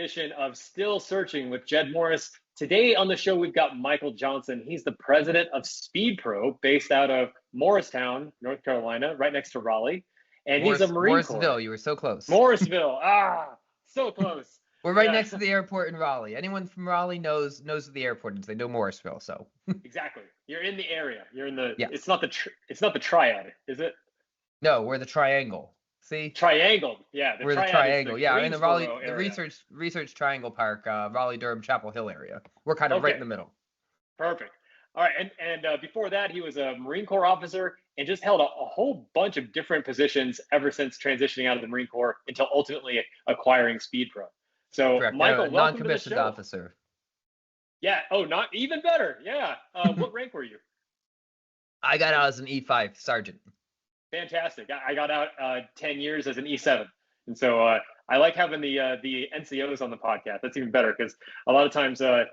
edition of Still Searching with Jed Morris. Today on the show, we've got Michael Johnson. He's the president of SpeedPro, based out of Morristown, North Carolina, right next to Raleigh. And he's a Marine Corps. Morrisville, you were so close. Morrisville, so close. We're right next to the airport in Raleigh. Anyone from Raleigh knows what the airport is. They know Morrisville, so. Exactly. You're in the area. You're in the. Yes. It's not the triad, is it? No, we're the triangle. See? Triangle. Yeah. We're the triangle. Yeah, in the Raleigh, area. the Research Triangle Park, Raleigh, Durham, Chapel Hill area. We're kind of right in the middle. Perfect. All right, and before that, he was a Marine Corps officer and just held a whole bunch of different positions ever since transitioning out of the Marine Corps until ultimately acquiring SpeedPro. So, correct. Michael, welcome to the non-commissioned show. officer. Yeah. Oh, not even better. Yeah. What rank were you? I got out as an E5 sergeant. Fantastic. I got out 10 years as an E7, and so I like having the NCOs on the podcast. That's even better because a lot of times the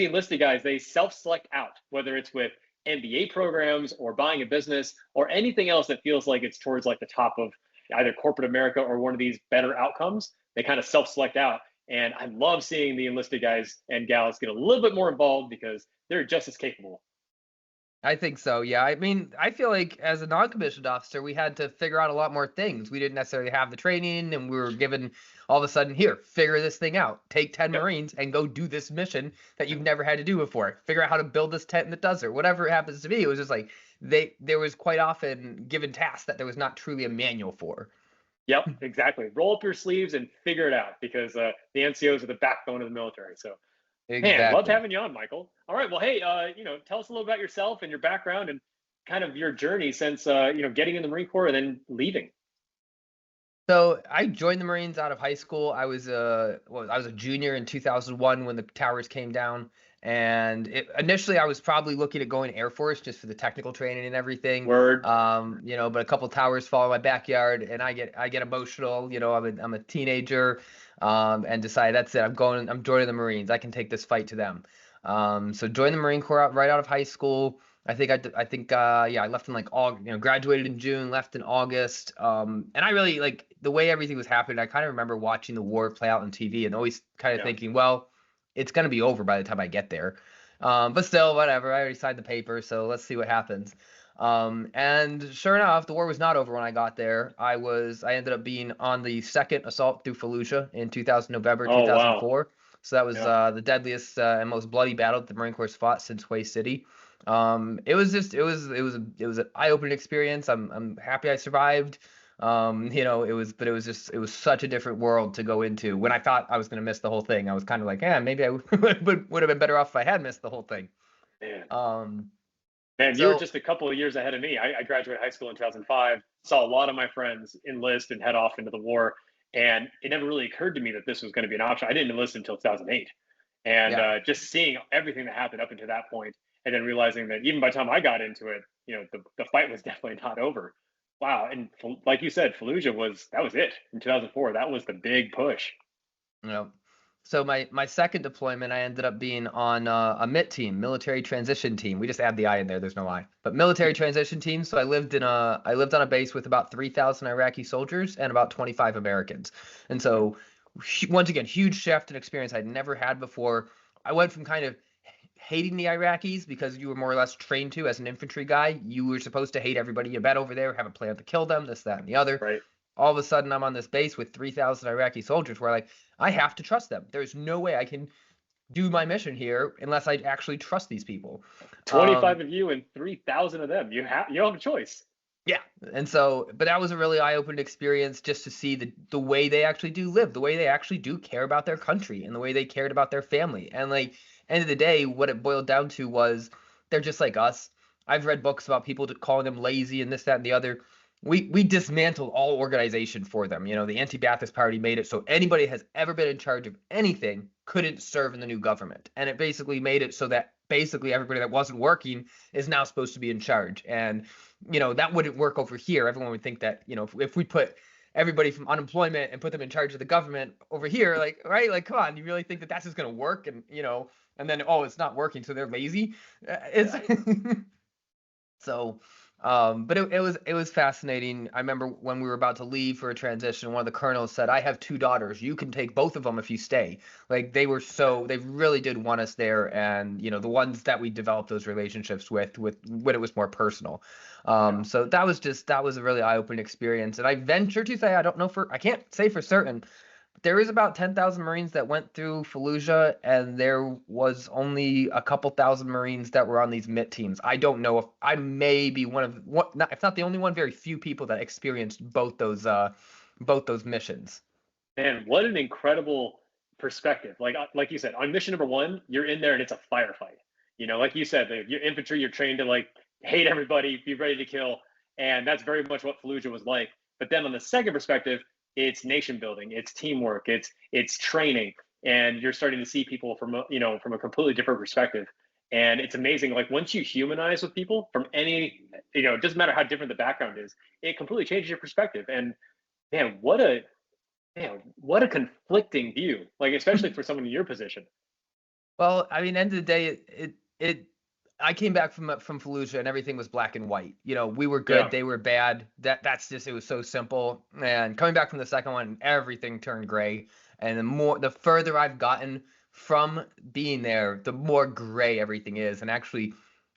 enlisted guys, they self-select out, whether it's with MBA programs or buying a business or anything else that feels like it's towards like the top of either corporate America or one of these better outcomes. They kind of self-select out. And I love seeing the enlisted guys and gals get a little bit more involved because they're just as capable. I think so, yeah. I mean, I feel like as a non-commissioned officer, we had to figure out a lot more things. We didn't necessarily have the training, and we were given all of a sudden, here, figure this thing out. Take 10 Marines and go do this mission that you've never had to do before. Figure out how to build this tent in the desert. Whatever it happens to be, it was just like there was quite often given tasks that there was not truly a manual for. Yep, exactly. Roll up your sleeves and figure it out because the NCOs are the backbone of the military. So. Exactly. Man, love having you on, Michael. All right, well, hey, tell us a little about yourself and your background and kind of your journey since getting in the Marine Corps and then leaving. So I joined the Marines out of high school. I was a junior in 2001 when the towers came down, and initially I was probably looking at going Air Force just for the technical training and everything. Word. But a couple towers fall in my backyard, and I get emotional. I'm a teenager. And decide that's it. I'm joining the Marines. I can take this fight to them. So joined the Marine Corps right out of high school. I left in like August, graduated in June, left in August. And I really like the way everything was happening. I kind of remember watching the war play out on TV and always kind of thinking, well, it's going to be over by the time I get there. But still, whatever. I already signed the paper, so let's see what happens. And sure enough, the war was not over when I got there. I ended up being on the second assault through Fallujah in November 2004. Wow. So that was the deadliest and most bloody battle that the Marine Corps fought since Way City. It was an eye-opening experience. I'm happy I survived. It was such a different world to go into. When I thought I was going to miss the whole thing, I was kind of like, maybe I would have been better off if I had missed the whole thing. Man, you were just a couple of years ahead of me. I graduated high school in 2005, saw a lot of my friends enlist and head off into the war. And it never really occurred to me that this was going to be an option. I didn't enlist until 2008. And just seeing everything that happened up until that point, and then realizing that even by the time I got into it, the fight was definitely not over. Wow. And like you said, Fallujah was it in 2004. That was the big push. So my second deployment, I ended up being on a MIT team, military transition team. We just add the I in there. There's no I. But military transition team. So I lived on a base with about 3,000 Iraqi soldiers and about 25 Americans. And so once again, huge shift in experience I'd never had before. I went from kind of hating the Iraqis because you were more or less trained to as an infantry guy. You were supposed to hate everybody you met over there, have a plan to kill them, this, that, and the other. Right. All of a sudden, I'm on this base with 3,000 Iraqi soldiers where I have to trust them. There's no way I can do my mission here unless I actually trust these people. 25 of you and 3,000 of them. You don't have a choice. Yeah. And so, but that was a really eye-opening experience just to see the way they actually do live, the way they actually do care about their country and the way they cared about their family. And end of the day, what it boiled down to was they're just like us. I've read books about people calling them lazy and this, that, and the other. We dismantled all organization for them. The Anti-Ba'athist Party made it so anybody has ever been in charge of anything couldn't serve in the new government. And it basically made it so that basically everybody that wasn't working is now supposed to be in charge. And, that wouldn't work over here. Everyone would think that, if we put everybody from unemployment and put them in charge of the government over here, come on, you really think that that's just going to work? And, and then, it's not working, so they're lazy. So But it was fascinating. I remember when we were about to leave for a transition, one of the colonels said, "I have two daughters. You can take both of them if you stay." Like they really did want us there, and the ones that we developed those relationships with when it was more personal. So that was a really eye-opening experience. And I venture to say, I can't say for certain, there is about 10,000 Marines that went through Fallujah, and there was only a couple thousand Marines that were on these MIT teams. I don't know if I may be if not the only one, very few people that experienced both those missions. Man, what an incredible perspective. Like you said, on mission number one, you're in there and it's a firefight. Like you said, your infantry, you're trained to like hate everybody, be ready to kill. And that's very much what Fallujah was like. But then on the second perspective, it's nation building, it's teamwork, it's training, and you're starting to see people from a completely different perspective. And it's amazing. Like once you humanize with people from any, it doesn't matter how different the background is, it completely changes your perspective. And man, what a conflicting view, like especially for someone in your position. Well, I mean, end of the day, I came back from Fallujah and everything was black and white. We were good, Yeah. they were bad. That's just, it was so simple. And coming back from the second one, everything turned gray. And the further I've gotten from being there, the more gray everything is. And actually,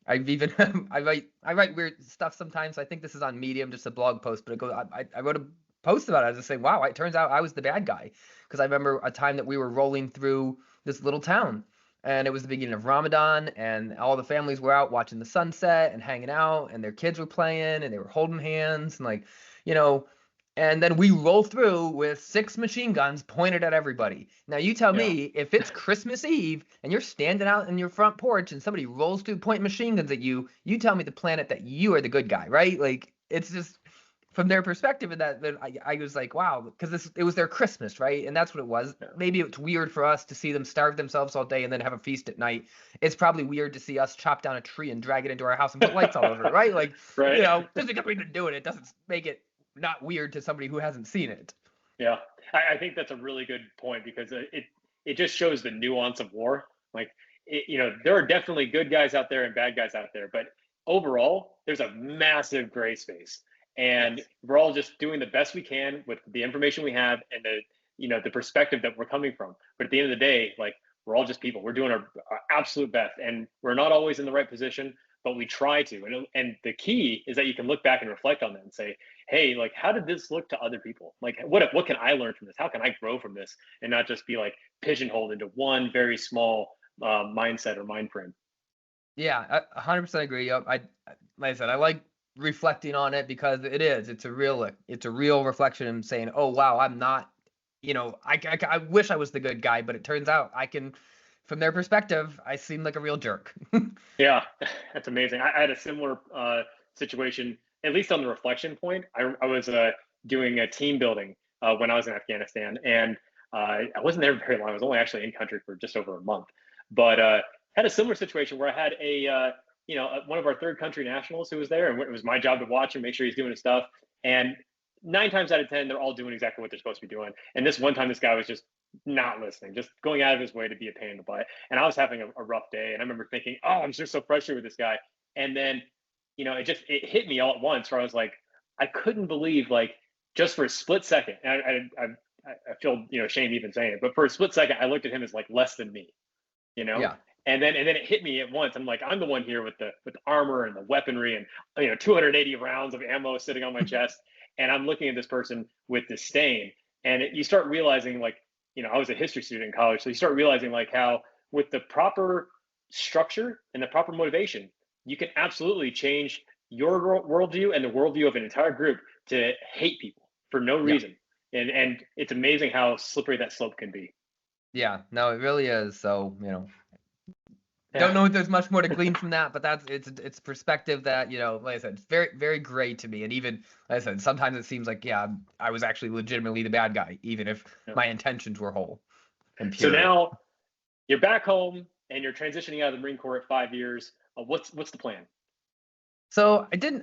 I've even I write weird stuff sometimes. I think this is on Medium, just a blog post, but I wrote a post about it. I was just saying, wow, it turns out I was the bad guy, because I remember a time that we were rolling through this little town, and it was the beginning of Ramadan, and all the families were out watching the sunset and hanging out, and their kids were playing, and they were holding hands, and like, you know, and then we roll through with 6 machine guns pointed at everybody. Now you tell Yeah. me, if it's Christmas Eve and you're standing out in your front porch and somebody rolls through pointing machine guns at you, you tell me the planet that you are the good guy, right? Like, it's just from their perspective, and that I was like, wow, because it was their Christmas, right? And that's what it was. Yeah. Maybe it's weird for us to see them starve themselves all day and then have a feast at night. It's probably weird to see us chop down a tree and drag it into our house and put lights all over it, right? Like, Right. just because we've been doing it doesn't make it not weird to somebody who hasn't seen it. Yeah, I think that's a really good point, because it just shows the nuance of war. Like, there are definitely good guys out there and bad guys out there, but overall, there's a massive gray space, and Yes. we're all just doing the best we can with the information we have and the perspective that we're coming from. But at the end of the day, like, we're all just people. We're doing our absolute best, and we're not always in the right position, but we try to. And the key is that you can look back and reflect on that and say, hey, like, how did this look to other people? Like, what can I learn from this? How can I grow from this, and not just be like pigeonholed into one very small mindset or mind frame? Yeah, I 100% agree. Yep. Like I said, I like reflecting on it because it's a real reflection and saying, oh, wow, I'm not, I wish I was the good guy, but it turns out from their perspective, I seem like a real jerk. Yeah, that's amazing. I had a similar situation, at least on the reflection point. I was doing a team building when I was in Afghanistan, and I wasn't there very long. I was only actually in country for just over a month, but had a similar situation where I had one of our third country nationals who was there, and it was my job to watch him, make sure he's doing his stuff. And 9 times out of 10, they're all doing exactly what they're supposed to be doing. And this one time, this guy was just not listening, just going out of his way to be a pain in the butt. And I was having a rough day, and I remember thinking, "Oh, I'm just so frustrated with this guy." And then, it hit me all at once, where I was like, I couldn't believe, like, just for a split second, and I feel shame even saying it, but for a split second, I looked at him as like less than me, you know. Yeah. And then it hit me at once. I'm like, I'm the one here with the armor and the weaponry, and 280 rounds of ammo sitting on my chest, and I'm looking at this person with disdain. And you start realizing, like, I was a history student in college, so you start realizing, like, how with the proper structure and the proper motivation, you can absolutely change your worldview and the worldview of an entire group to hate people for no Yeah. reason. And it's amazing how slippery that slope can be. Yeah. No, it really is. So, Yeah. don't know if there's much more to glean from that, but it's perspective that, like I said, it's very, very gray to me. And even, like I said, sometimes it seems like, yeah, I was actually legitimately the bad guy, even if Yeah. my intentions were whole and So pure. now you're back home and you're transitioning out of the Marine Corps at 5 years. What's the plan? So I didn't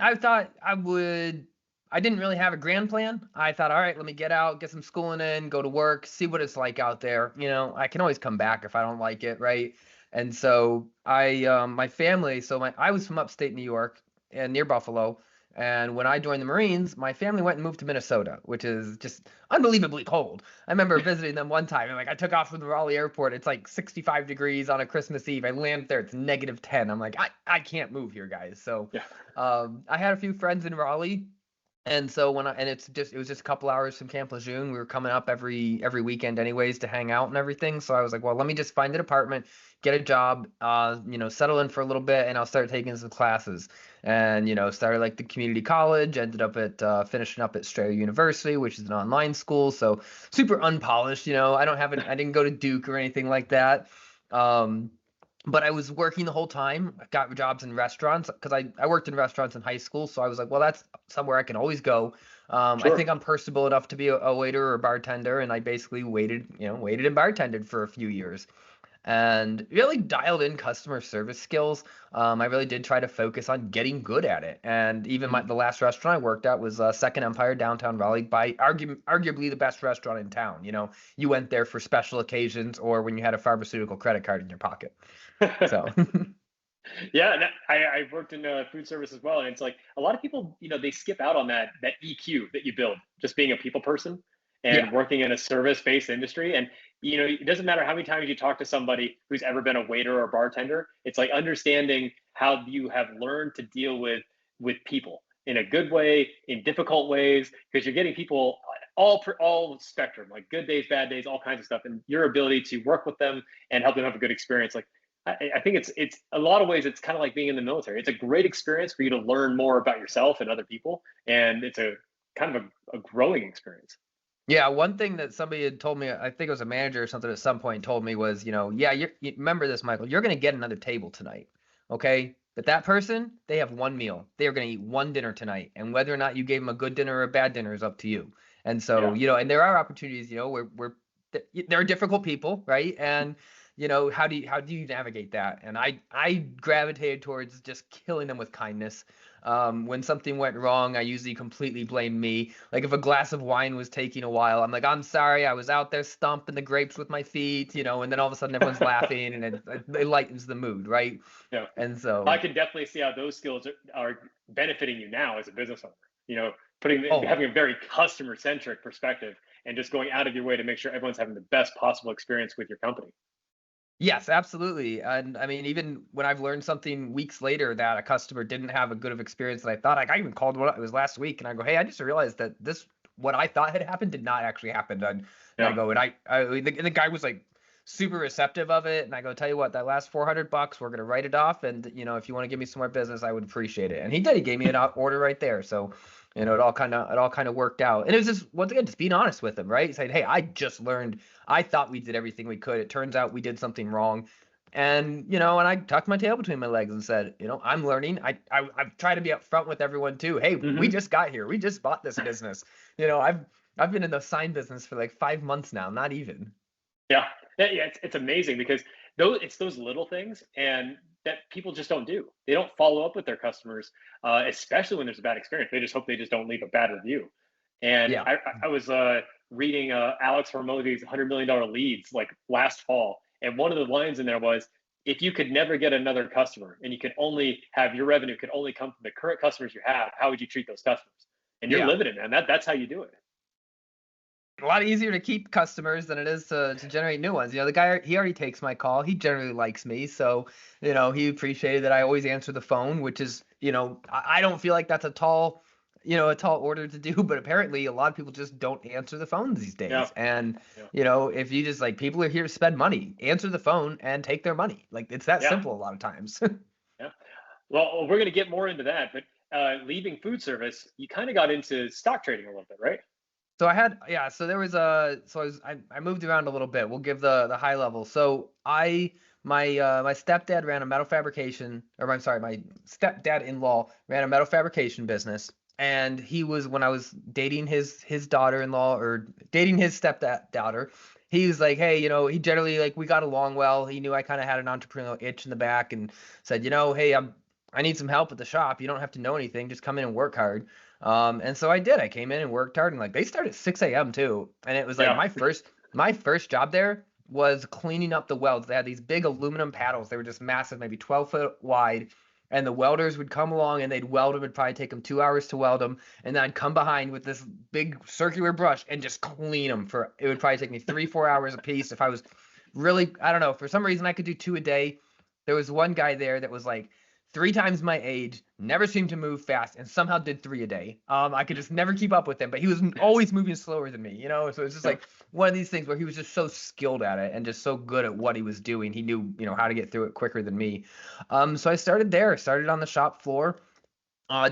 really have a grand plan. I thought, all right, let me get out, get some schooling in, go to work, see what it's like out there. I can always come back if I don't like it, right? And so my family, I was from upstate New York and near Buffalo, And when I joined the Marines, my family went and moved to Minnesota, which is just unbelievably cold. I remember visiting them one time, and like I took off from the Raleigh airport. It's like 65 degrees on a Christmas Eve. I land there, it's -10. I'm like, I can't move here, guys. So Yeah. I had a few friends in Raleigh. And so it was just a couple hours from Camp Lejeune. We were coming up every weekend anyways to hang out and everything. So I was like, well, let me just find an apartment, get a job, settle in for a little bit, and I'll start taking some classes. And started like the community college, ended up at finishing up at Strayer University, which is an online school. So super unpolished. I didn't go to Duke or anything like that. But I was working the whole time. I got jobs in restaurants because I worked in restaurants in high school. So I was like, well, that's somewhere I can always go. I Sure. think I'm personable enough to be a waiter or a bartender. And I basically waited and bartended for a few years and really dialed in customer service skills. I really did try to focus on getting good at it. And even Mhm. the last restaurant I worked at was Second Empire downtown Raleigh, by arguably the best restaurant in town. You went there for special occasions or when you had a pharmaceutical credit card in your pocket. So Yeah, and I worked in food service as well, and it's like a lot of people, they skip out on that EQ that you build, just being a people person yeah. and working in a service-based industry. And it doesn't matter how many times you talk to somebody who's ever been a waiter or bartender. It's like understanding how you have learned to deal with people in a good way, in difficult ways, because you're getting people all spectrum, like good days, bad days, all kinds of stuff, and your ability to work with them and help them have a good experience. Like I think it's a lot of ways it's kind of like being in the military. It's a great experience for you to learn more about yourself and other people, and it's a kind of a growing experience. Yeah, one thing that somebody had told me, I think it was a manager or something at some point told me was, yeah, you remember this, Michael, you're going to get another table tonight. Okay? But that person, they have one meal. They are going to eat one dinner tonight. And whether or not you gave them a good dinner or a bad dinner is up to you. And so, Yeah. and there are opportunities, where there are difficult people, right? And how do you navigate that? And I gravitated towards just killing them with kindness. When something went wrong, I usually completely blame me. Like if a glass of wine was taking a while, I'm like, I'm sorry, I was out there stomping the grapes with my feet, and then all of a sudden everyone's laughing and it lightens the mood, right? Yeah. And I so, can definitely see how those skills are benefiting you now as a business owner. Putting oh, having a very customer centric perspective and just going out of your way to make sure everyone's having the best possible experience with your company. yes, absolutely. And I mean, even when I've learned something weeks later that a customer didn't have a good of experience that I thought, like I even called it was last week, and I go, hey, I just realized that what I thought had happened did not actually happen. And I Yeah. go, the guy was like super receptive of it, and I go, tell you what, that last $400, we're gonna write it off, and if you want to give me some more business, I would appreciate it. And he did. He gave me an order right there. So it all kind of worked out. And it was just once again just being honest with him, right? Saying, hey, I just learned. I thought we did everything we could. It turns out we did something wrong. And I tucked my tail between my legs and said, I'm learning. I've tried to be upfront with everyone too. Hey, we Hmm. just got here. We just bought this business. I've been in the sign business for like 5 months now, not even. Yeah. Yeah. It's amazing because it's those little things and that people just don't do. They don't follow up with their customers, especially when there's a bad experience. They just hope they just don't leave a bad review. And Yeah. I was reading Alex Hormozy's $100 million leads like last fall, and one of the lines in there was, if you could never get another customer and you could only have your revenue could only come from the current customers you have, how would you treat those customers? And you're Yeah. living it, man. That's how you do it. A lot easier to keep customers than it is to generate new ones. The guy, he already takes my call. He generally likes me, so he appreciated that I always answer the phone, which is I don't feel like that's a tall order to do, but apparently a lot of people just don't answer the phones these Yeah. days. And Yeah. if you just like people are here to spend money, answer the phone and take their money. Like it's that Yeah. simple a lot of times. Yeah. Well, we're going to get more into that, but leaving food service, you kind of got into stock trading a little bit, right? So I had, yeah, so there was a so I moved around a little bit. We'll give the high level. So my stepdad ran a metal fabrication, or I'm sorry, my stepdad-in-law ran a metal fabrication business. And he was, when I was dating his daughter-in-law, or dating his stepdad daughter, he was like, hey, he generally, like, we got along well. He knew I kind of had an entrepreneurial itch in the back, and said, hey, I need some help at the shop. You don't have to know anything, just come in and work hard. And so I did. I came in and worked hard, and like they start at 6 a.m. too. And it was like Yeah. my first job there was cleaning up the welds. They had these big aluminum paddles. They were just massive, maybe 12 foot wide, and the welders would come along and they'd weld them. It'd probably take them 2 hours to weld them, and then I'd come behind with this big circular brush and just clean them it would probably take me 3-4 hours a piece. If I was really, I don't know, for some reason I could do 2 a day. There was one guy there that was like 3 times my age, never seemed to move fast, and somehow did 3 a day. I could just never keep up with him, but he was always moving slower than me, So it's just like one of these things where he was just so skilled at it and just so good at what he was doing. He knew, how to get through it quicker than me. So I started on the shop floor.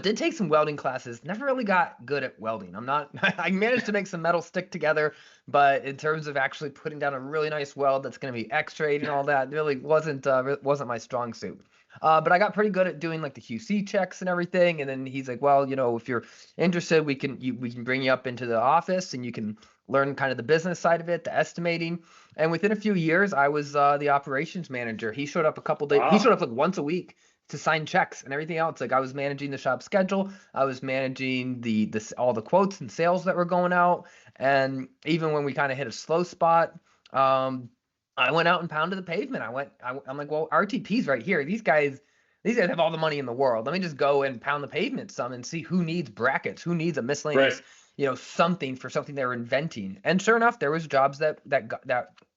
Did take some welding classes. Never really got good at welding. I managed to make some metal stick together, but in terms of actually putting down a really nice weld that's going to be X-rayed and all that, really wasn't my strong suit. But I got pretty good at doing like the QC checks and everything. And then he's like, well, if you're interested, we can bring you up into the office and you can learn kind of the business side of it, the estimating. And within a few years, I was the operations manager. He showed up a couple days. Wow. He showed up like once a week to sign checks and everything else. Like I was managing the shop schedule. I was managing all the quotes and sales that were going out. And even when we kind of hit a slow spot, I went out and pounded the pavement. I'm like, well, RTP's right here. These guys have all the money in the world. Let me just go and pound the pavement some and see who needs brackets, who needs a miscellaneous, something for something they're inventing. And sure enough, there was jobs that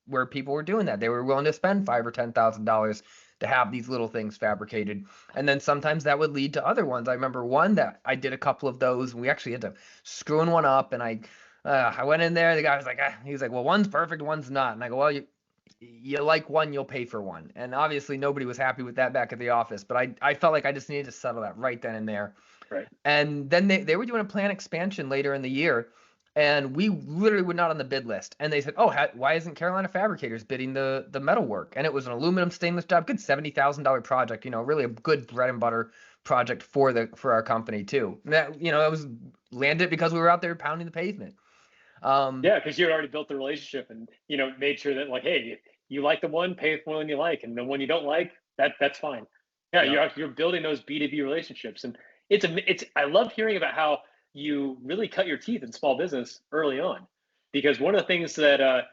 where people were doing that. They were willing to spend $5,000 or $10,000 to have these little things fabricated. And then sometimes that would lead to other ones. I remember one that I did a couple of those, and we actually ended up screwing one up. And I went in there. The guy was like, he was like, well, one's perfect, one's not. And I go, well, you like one, you'll pay for one. And obviously nobody was happy with that back at the office, but I felt like I just needed to settle that right then and there. Right. And then they were doing a plant expansion later in the year, and we literally were not on the bid list. And they said, oh, why isn't Carolina Fabricators bidding the metal work? And it was an aluminum stainless job, good $70,000 project, really a good bread and butter project for our company too. And that, it was landed because we were out there pounding the pavement. Yeah, because you had already built the relationship and made sure that like, hey, you like the one, pay for the one you like, and the one you don't like, that's fine. Yeah. You're building those B2B relationships, and it's I love hearing about how you really cut your teeth in small business early on, because one of the things that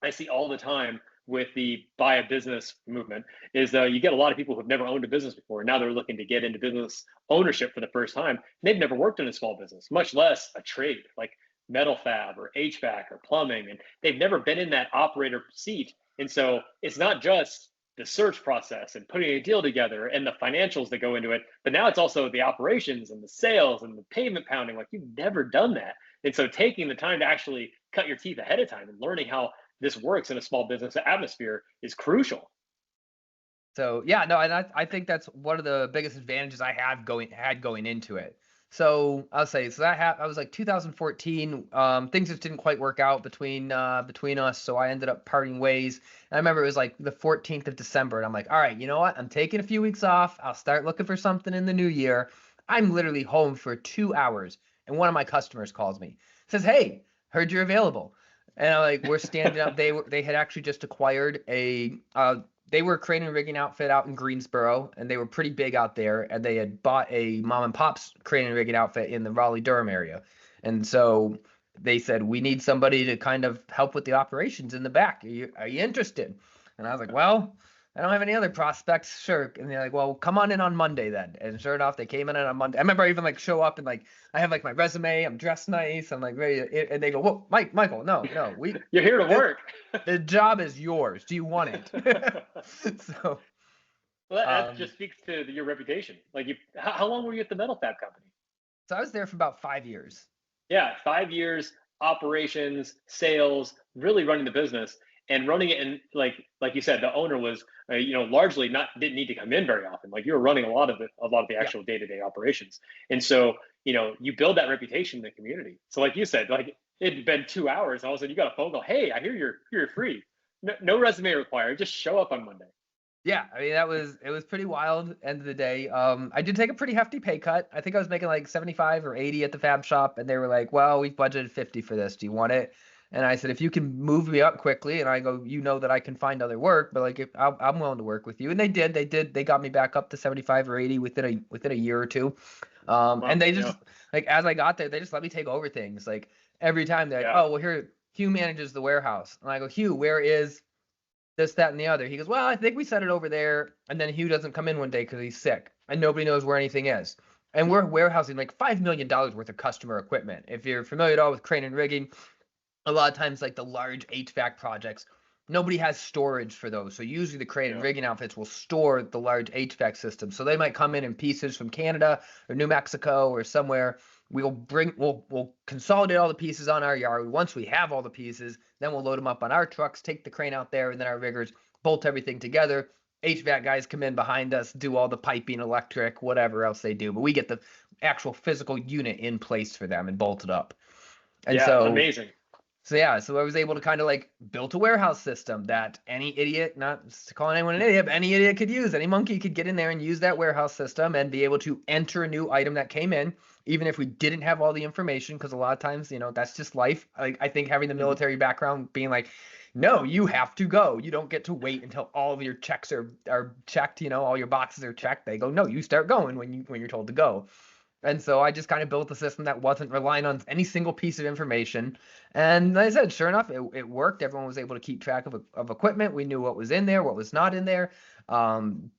I see all the time with the buy a business movement is you get a lot of people who've never owned a business before, and now they're looking to get into business ownership for the first time. They've never worked in a small business, much less a trade like metal fab or HVAC or plumbing, and they've never been in that operator seat. And so it's not just the search process and putting a deal together and the financials that go into it, but now it's also the operations and the sales and the pavement pounding. Like, you've never done that. And so taking the time to actually cut your teeth ahead of time and learning how this works in a small business atmosphere is crucial. So yeah, no, and I think that's one of the biggest advantages I had going into it. So I'll say, I was like 2014. Things just didn't quite work out between us, so I ended up parting ways. And I remember it was like the 14th of December, and I'm like, all right, you know what? I'm taking a few weeks off. I'll start looking for something in the new year. I'm literally home for 2 hours, and one of my customers calls me, says, "Hey, heard you're available." And I'm like, we're standing up. They had actually just acquired they were a crane and rigging outfit out in Greensboro, and they were pretty big out there, and they had bought a mom and pop's crane and rigging outfit in the Raleigh-Durham area. And so they said, we need somebody to kind of help with the operations in the back. Are you interested? And I was like, well, I don't have any other prospects. Sure. And they're like, well, come on in on Monday then. And sure enough, they came in on Monday. I remember I even like show up and like, I have like my resume, I'm dressed nice. I'm like ready to, and they go, whoa, Michael, no, you're here to work. The job is yours. Do you want it? So, well, that just speaks to your reputation. Like, how long were you at the metal fab company? So I was there for about 5 years. Yeah, 5 years, operations, sales, really running the business. And running it, and like you said, the owner was largely didn't need to come in very often. Like, you were running a lot of the actual day-to-day operations, and so you build that reputation in the community. So like you said, like, it'd been 2 hours, all of a sudden you got a phone call. Hey, I hear you're free. No resume required. Just show up on Monday. Yeah, I mean, it was pretty wild. End of the day, I did take a pretty hefty pay cut. I think I was making like 75 or 80 at the fab shop, and they were like, "Well, we've budgeted 50 for this. Do you want it?" And I said, if you can move me up quickly, and I go, that I can find other work, but like, I'm willing to work with you. And they did. They got me back up to 75 or 80 within a year or two. And they just like, as I got there, they just let me take over things. Like, every time they're like, oh, well, here, Hugh manages the warehouse. And I go, Hugh, where is this, that, and the other? He goes, well, I think we set it over there. And then Hugh doesn't come in one day because he's sick. and nobody knows where anything is. And we're warehousing like $5 million worth of customer equipment. If you're familiar at all with crane and rigging, a lot of times like the large HVAC projects, nobody has storage for those. So usually the crane and Yeah. rigging outfits will store the large HVAC system. So they might come in pieces from Canada or New Mexico or somewhere. We'll consolidate all the pieces on our yard. Once we have all the pieces, then we'll load them up on our trucks, take the crane out there, and then our riggers bolt everything together. HVAC guys come in behind us, do all the piping, electric, whatever else they do. But we get the actual physical unit in place for them and bolted up. And Yeah, so amazing. so yeah, so I was able to kind of like build a warehouse system that any idiot, not calling anyone an idiot, but any idiot could use. Any monkey could get in there and use that warehouse system and be able to enter a new item that came in, even if we didn't have all the information, because a lot of times, that's just life. I think having the military background, being like, no, you have to go. You don't get to wait until all of your checks are checked, all your boxes are checked. They go, no, you start going when you're told to go. And so I just kind of built a system that wasn't relying on any single piece of information. And like I said, sure enough, it worked. Everyone was able to keep track of equipment. We knew what was in there, what was not in there. And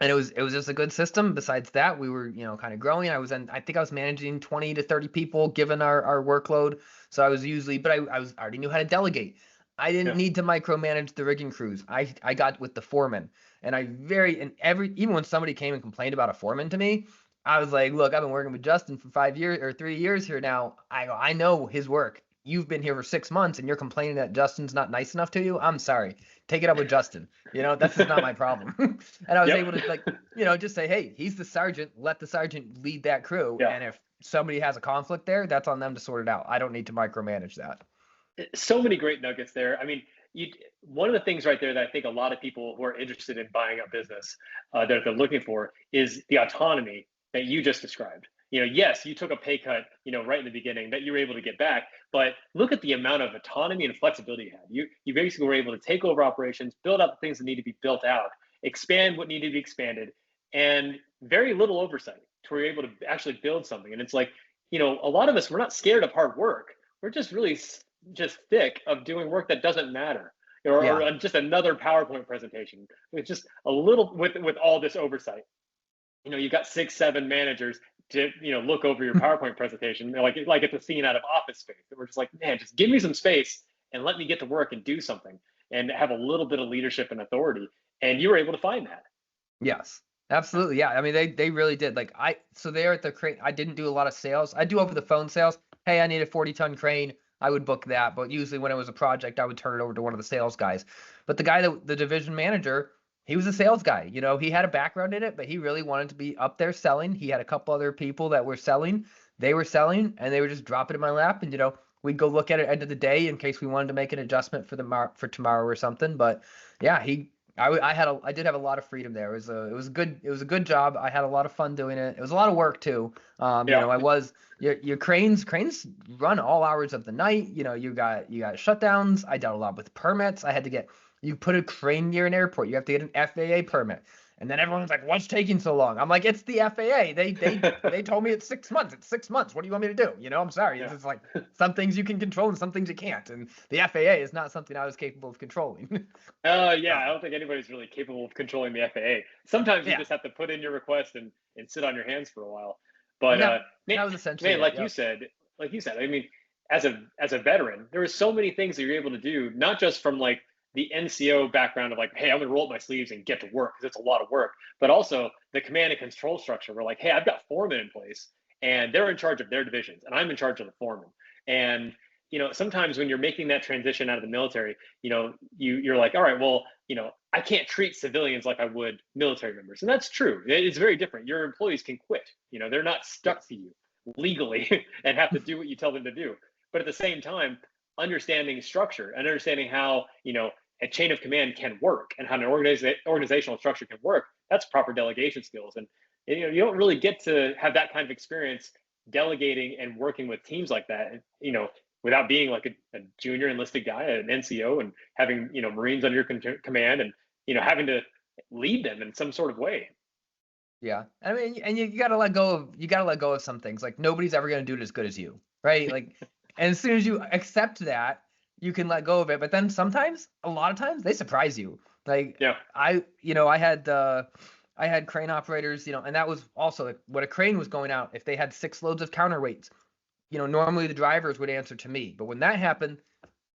it was just a good system. Besides that, we were, kind of growing. I think I was managing 20 to 30 people given our workload. So I was usually, but I already knew how to delegate. I didn't need to micromanage the rigging crews. I got with the foreman, and even when somebody came and complained about a foreman to me, I was like, look, I've been working with Justin for 5 years or 3 years here now. I know his work. You've been here for 6 months and you're complaining that Justin's not nice enough to you. I'm sorry. Take it up with Justin. That's just not my problem. And I was able to just say, hey, he's the sergeant. Let the sergeant lead that crew. Yeah. And if somebody has a conflict there, that's on them to sort it out. I don't need to micromanage that. So many great nuggets there. I mean, one of the things right there that I think a lot of people who are interested in buying a business that they're looking for is the autonomy that you just described. Yes, you took a pay cut, right in the beginning that you were able to get back, but look at the amount of autonomy and flexibility you had. You basically were able to take over operations, build out the things that need to be built out, expand what needed to be expanded, and very little oversight to where you're able to actually build something. And it's like, a lot of us, we're not scared of hard work. We're just really just thick of doing work that doesn't matter. Or just another PowerPoint presentation. It's just a little with all this oversight. You've got 6, 7 managers to look over your PowerPoint presentation, like it's a scene out of Office Space. We're just like, man, just give me some space and let me get to work and do something and have a little bit of leadership and authority. And you were able to find that. Yes, absolutely. Yeah, I mean they really did. So there at the crane, I didn't do a lot of sales. I do over the phone sales. Hey, I need a 40-ton crane. I would book that, but usually when it was a project, I would turn it over to one of the sales guys. But the division manager, he was a sales guy. He had a background in it, but he really wanted to be up there selling. He had a couple other people that were selling. They were selling, and they were just dropping in my lap. And we'd go look at it at the end of the day in case we wanted to make an adjustment for tomorrow or something. But yeah, I did have a lot of freedom there. It was a good job. I had a lot of fun doing it. It was a lot of work too. Your cranes run all hours of the night. You got shutdowns. I dealt a lot with permits. You put a crane near an airport, you have to get an FAA permit. And then everyone's like, what's taking so long? I'm like, it's the FAA. They told me it's 6 months. It's 6 months. What do you want me to do? I'm sorry. Yeah. It's like some things you can control and some things you can't. And the FAA is not something I was capable of controlling. I don't think anybody's really capable of controlling the FAA. Sometimes you just have to put in your request and sit on your hands for a while. But that was essentially you said, I mean, as a veteran, there were so many things that you're able to do, not just from like the NCO background of like, hey, I'm gonna roll up my sleeves and get to work because it's a lot of work, but also the command and control structure. We're like, hey, I've got foremen in place and they're in charge of their divisions and I'm in charge of the foreman. And sometimes when you're making that transition out of the military, you're like, all right, well, I can't treat civilians like I would military members. And that's true. It's very different. Your employees can quit. They're not stuck to you legally and have to do what you tell them to do. But at the same time, understanding structure and understanding how, a chain of command can work and how an organizational structure can work, that's proper delegation skills. And you don't really get to have that kind of experience delegating and working with teams like that, without being like a junior enlisted guy, an NCO, and having, Marines under your command and, having to lead them in some sort of way. Yeah. I mean, and you gotta let go of some things. Like nobody's ever gonna do it as good as you, right? Like, and as soon as you accept that, you can let go of it. But then a lot of times they surprise you. Like I had I had crane operators, and that was also like when a crane was going out, if they had 6 loads of counterweights, normally the drivers would answer to me. But when that happened,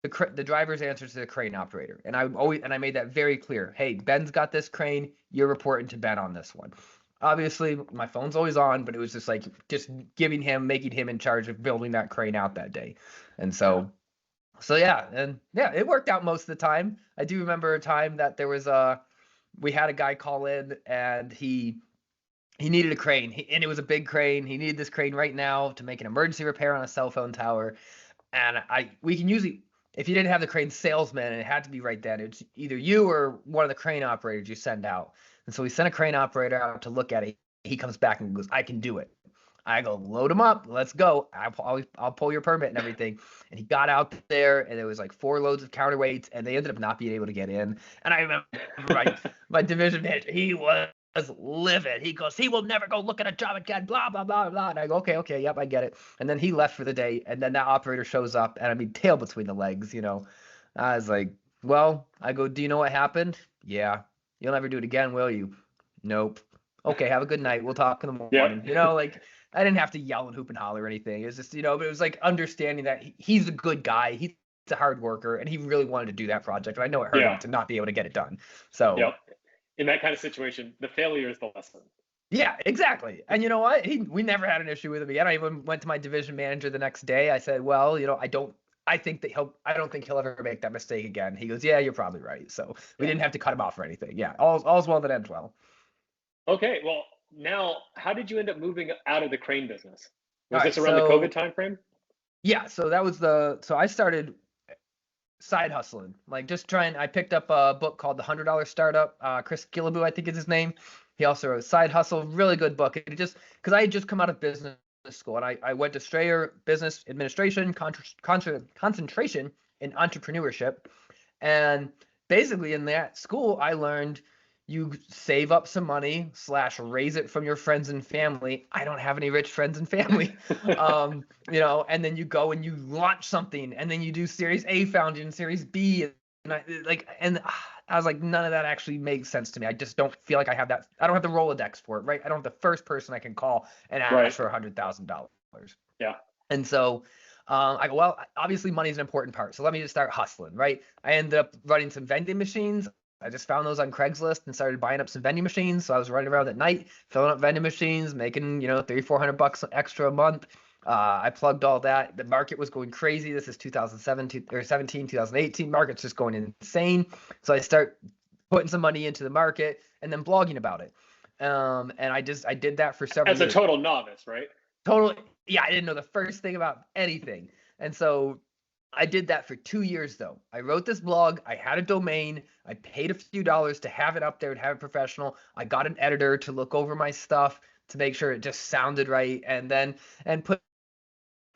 the drivers answer to the crane operator. And I made that very clear. Hey, Ben's got this crane. You're reporting to Ben on this one. Obviously, my phone's always on, but it was just making him in charge of building that crane out that day. And so yeah, it worked out most of the time. I do remember a time that there was we had a guy call in and he needed a crane, and it was a big crane. He needed this crane right now to make an emergency repair on a cell phone tower. And we can usually, if you didn't have the crane salesman and it had to be right then, it's either you or one of the crane operators you send out. And so we sent a crane operator out to look at it. He comes back and goes, I can do it. I go, load him up. Let's go. I'll pull your permit and everything. And he got out there, and there was like 4 loads of counterweights, and they ended up not being able to get in. And I remember my division manager, he was livid. He goes, he will never go look at a job again, blah, blah, blah, blah. And I go, okay, yep, I get it. And then he left for the day, and then that operator shows up, and tail between the legs, I was like, well, I go, do you know what happened? Yeah. You'll never do it again, will you? Nope. Okay, have a good night. We'll talk in the morning. Yeah. I didn't have to yell and hoop and holler or anything. It was just, but it was like understanding that he's a good guy. He's a hard worker, and he really wanted to do that project. And I know it hurt him to not be able to get it done. So in that kind of situation, the failure is the lesson. Yeah, exactly. And you know what? We never had an issue with him again. I even went to my division manager the next day. I said, well, I don't think he'll ever make that mistake again. He goes, yeah, you're probably right. So we didn't have to cut him off or anything. Yeah, all's well that ends well. Okay, well, now how did you end up moving out of the crane business? Was this around the COVID timeframe? Yeah, so that was so I started side hustling, I picked up a book called The $100 Startup. Chris Gillaboo, I think is his name. He also wrote Side Hustle, really good book. It just, because I had just come out of business school, and I went to Strayer Business Administration, concentration in entrepreneurship. And basically in that school, I learned you save up some money / raise it from your friends and family. I don't have any rich friends and family, and then you go and you launch something, and then you do Series A founding, Series B, and I was like, none of that actually makes sense to me. I just don't feel like I have that. I don't have the Rolodex for it, right? I don't have the first person I can call and ask for $100,000. Yeah. And so I go, well, obviously money is an important part. So let me just start hustling, right? I ended up running some vending machines. I just found those on Craigslist and started buying up some vending machines. So I was running around at night, filling up vending machines, making, $300-400 extra a month. I plugged all that. The market was going crazy. This is 2017 or 2018. Market's just going insane. So I start putting some money into the market and then blogging about it. And I did that for several years. As a total novice, right? Totally. Yeah, I didn't know the first thing about anything. And so I did that for 2 years, though. I wrote this blog. I had a domain. I paid a few dollars to have it up there and have it professional. I got an editor to look over my stuff to make sure it just sounded right, and put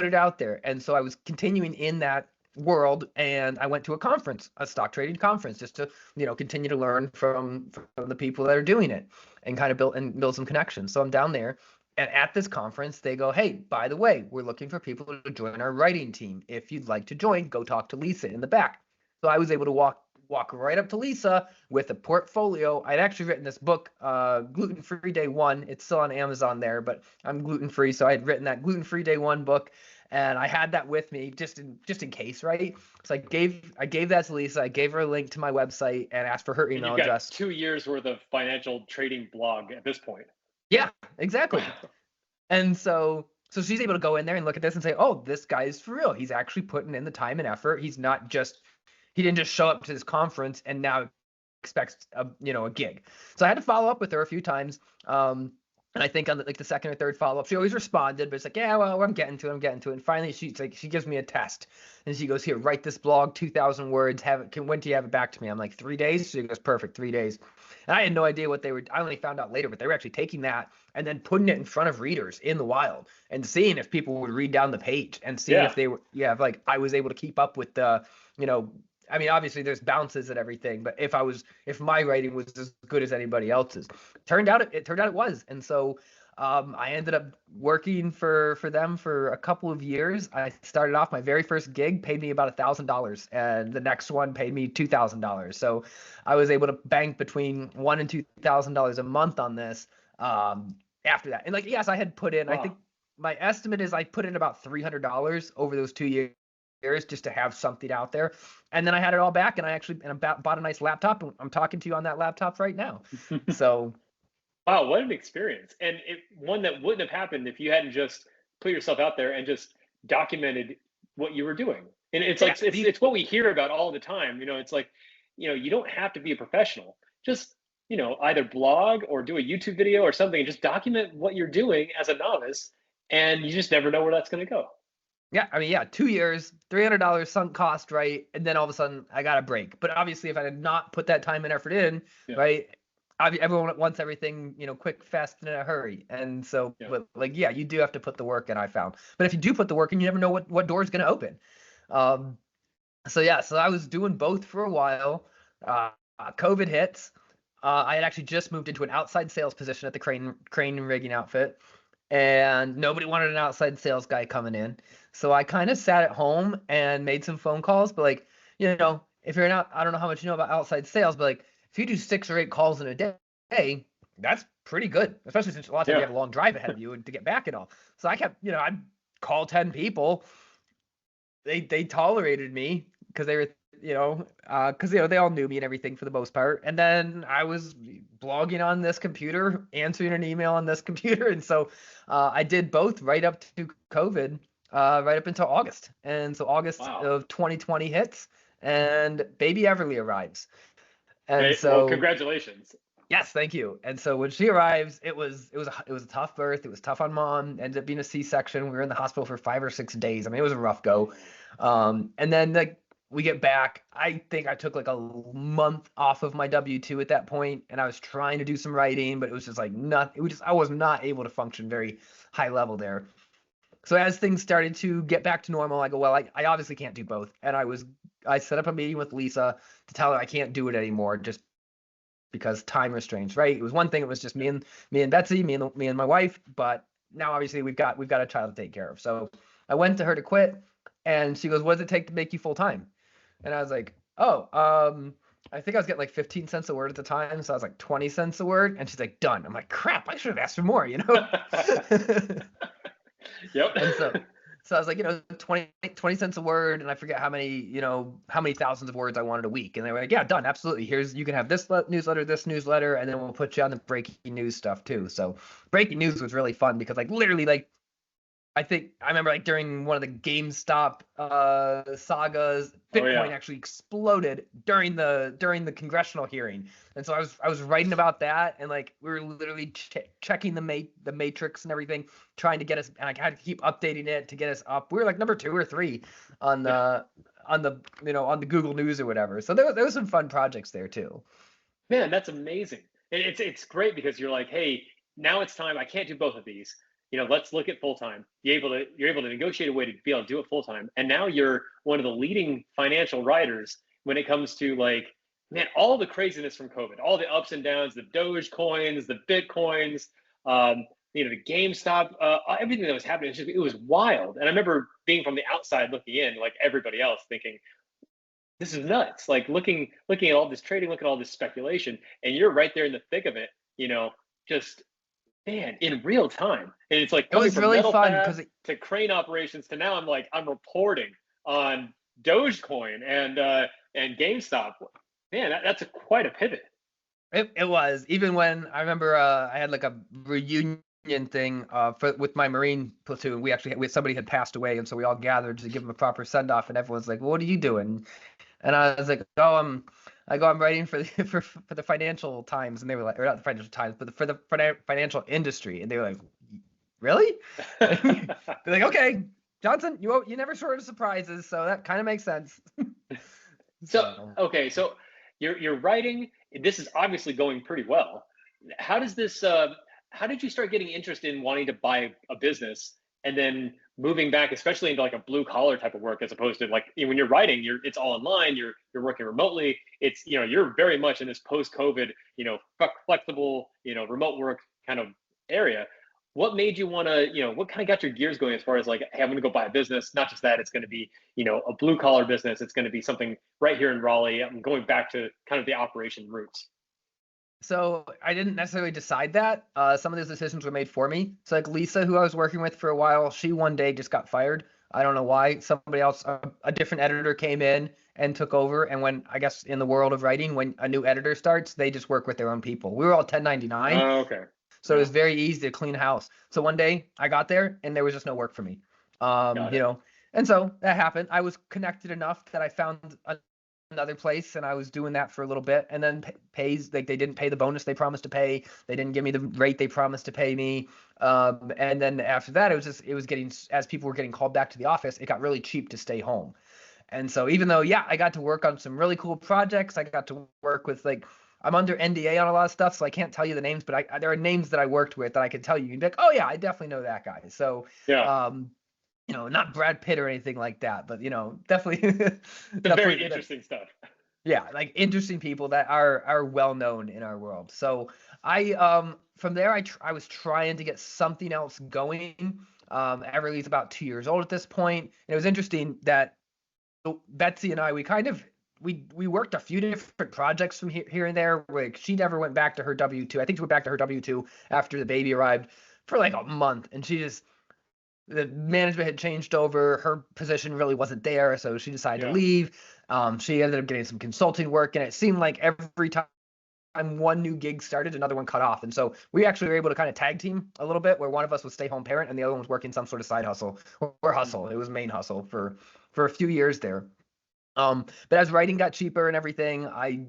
it out there. And so I was continuing in that world, and I went to a conference, a stock trading conference, just to continue to learn from the people that are doing it and kind of build some connections. So I'm down there. And at this conference, they go, hey, by the way, we're looking for people to join our writing team. If you'd like to join, go talk to Lisa in the back. So I was able to walk right up to Lisa with a portfolio. I'd actually written this book, Gluten Free Day One. It's still on Amazon there, but I'm gluten free, so I had written that Gluten Free Day One book, and I had that with me just in case, right? So I gave that to Lisa. I gave her a link to my website and asked for her email address. 2 years worth of financial trading blog at this point. Yeah, exactly. And so she's able to go in there and look at this and say, oh, this guy's for real. He's actually putting in the time and effort. He didn't just show up to this conference and now expects a gig. So I had to follow up with her a few times. And I think on the second or third follow-up, she always responded, but it's like, yeah, well, I'm getting to it. And finally she gives me a test, and she goes, here, write this blog, 2,000 words, when do you have it back to me? I'm like, 3 days? She goes, perfect, 3 days. And I had no idea what I only found out later, but they were actually taking that and then putting it in front of readers in the wild and seeing if people would read down the page and seeing if they were, I was able to keep up with the, obviously there's bounces and everything, but if my writing was as good as anybody else's, it turned out it was. And so I ended up working for them for a couple of years. I started off, my very first gig paid me about $1,000, and the next one paid me $2,000. So I was able to bank between $1,000 and $2,000 a month on this after that. And like, yes, I had put in, I think Wow. my estimate is I put in about $300 over those 2 years just to have something out there. And then I had it all back, and I bought a nice laptop, and I'm talking to you on that laptop right now. So Wow, what an experience. And one that wouldn't have happened if you hadn't just put yourself out there and just documented what you were doing. And it's yeah, like it's what we hear about all the time. It's like, you don't have to be a professional. Just, either blog or do a YouTube video or something and just document what you're doing as a novice, and you just never know where that's going to go. yeah, I mean, yeah, 2 years, $300 sunk cost, right? And then all of a sudden I got a break. But obviously, if I had not put that time and effort in, Yeah. right? Everyone wants everything, quick, fast, and in a hurry. And so, Yeah. but like, yeah, you do have to put the work in, I found. But if you do put the work in, you never know what door is going to open. Um, so yeah, so I was doing both for a while. COVID hits. I had actually just moved into an outside sales position at the crane and rigging outfit, and nobody wanted an outside sales guy coming in. So I kind of sat at home and made some phone calls. But like, if you're not, I don't know how much you know about outside sales, but like if you do 6 or 8 calls in a day, that's pretty good, especially since a lot of times you Yeah. have a long drive ahead of you to get back and all. So I kept, I'd call 10 people. They tolerated me because they were, because they all knew me and everything for the most part. And then I was blogging on this computer, answering an email on this computer, and so I did both right up to COVID, right up until August. And so August Wow. of 2020 hits, and baby Everly arrives. And Hey, well, so congratulations. yes, thank you. And so when she arrives, it was a tough birth. It was tough on mom. Ended up being a C-section. We were in the hospital for 5 or 6 days. I mean, it was a rough go. And then like we get back. I think I took like a month off of my W-2 at that point, and I was trying to do some writing, but it was just like not. I was not able to function very high level there. So as things started to get back to normal, I go, well, I obviously can't do both. And I set up a meeting with Lisa to tell her I can't do it anymore, just because time restraints, right? It was one thing, it was just me and Betsy, me and my wife, but now obviously we've got a child to take care of. So I went to her to quit, and she goes, "What does it take to make you full time?" And I was like, "Oh, I think I was getting like 15 cents a word at the time, so I was like 20 cents a word." And she's like, "Done." I'm like, "Crap, I should have asked for more, you know?" Yep. And so I was like, 20 cents a word, and I forget how many thousands of words I wanted a week. And they were like, "Yeah, done, absolutely. You can have this newsletter, and then we'll put you on the breaking news stuff too." So breaking news was really fun because like literally like I remember like during one of the GameStop sagas, Oh yeah. Bitcoin actually exploded during the congressional hearing, and so I was writing about that, and like we were literally checking the matrix and everything, trying to get us, and I had to keep updating it to get us up. We were like number 2 or 3 on the on the Google News or whatever. So there was some fun projects there too. Man, that's amazing. And it's great because you're like, hey, now it's time. I can't do both of these. Let's look at full time. You're able to negotiate a way to be able to do it full time. And now you're one of the leading financial writers when it comes to like, man, all the craziness from COVID, all the ups and downs, the Doge coins, the Bitcoins, the GameStop, everything that was happening. It was wild. And I remember being from the outside looking in, like everybody else, thinking, this is nuts. Like looking at all this trading, look at all this speculation, and you're right there in the thick of it, just man, in real time. And it's like It coming was from really metal fun fab because to crane operations to now I'm reporting on Dogecoin and GameStop. Man, that's quite a pivot. it was, even when I remember I had like a reunion thing with my Marine platoon. Somebody had passed away, and so we all gathered to give him a proper send off, and everyone's like, well, "What are you doing?" And I was like, "Oh, I'm writing for the for the Financial Times," and they were like, or not the Financial Times, but for the financial industry, and they were like, "Really?" They're like, "Okay, Johnson, you never short of surprises, so that kind of makes sense." So So okay, so you're writing. This is obviously going pretty well. How does this? How did you start getting interested in wanting to buy a business and then moving back, especially into like a blue collar type of work, as opposed to like when you're writing, it's all online. You're working remotely. It's you're very much in this post COVID flexible remote work kind of area. what made you want to, what kind of got your gears going as far as like, hey, I'm going to go buy a business? Not just that, it's going to be, a blue collar business. It's going to be something right here in Raleigh. I'm going back to kind of the operation roots. So I didn't necessarily decide that. Some of those decisions were made for me. So like Lisa, who I was working with for a while, she one day just got fired. I don't know why. Somebody else, a different editor came in and took over. And when, I guess in the world of writing, when a new editor starts, they just work with their own people. We were all 1099. Oh, okay. So it was very easy to clean house. So one day I got there and there was just no work for me. And so that happened. I was connected enough that I found another place, and I was doing that for a little bit, and then pays, like they didn't pay the bonus they promised to pay. They didn't give me the rate they promised to pay me. And then after that, it was getting, as people were getting called back to the office, it got really cheap to stay home. And so even though, yeah, I got to work on some really cool projects, I got to work with like, I'm under NDA on a lot of stuff, so I can't tell you the names, but there are names that I worked with that I could tell you. You'd be like, oh yeah, I definitely know that guy. So, yeah. Not Brad Pitt or anything like that, but definitely, definitely very interesting stuff. Yeah, like interesting people that are well known in our world. So I from there I was trying to get something else going. Everly's about 2 years old at this point, and it was interesting that Betsy and I we worked a few different projects from here and there. Like she never went back to her W-2. I think she went back to her W-2 after the baby arrived for like a month, and the management had changed over. Her position really wasn't there, so she decided to leave. She ended up getting some consulting work, and it seemed like every time one new gig started, another one cut off. And so we actually were able to kind of tag team a little bit, where one of us was stay-home parent and the other one was working some sort of side hustle or hustle. It was main hustle for a few years there. But as writing got cheaper and everything, I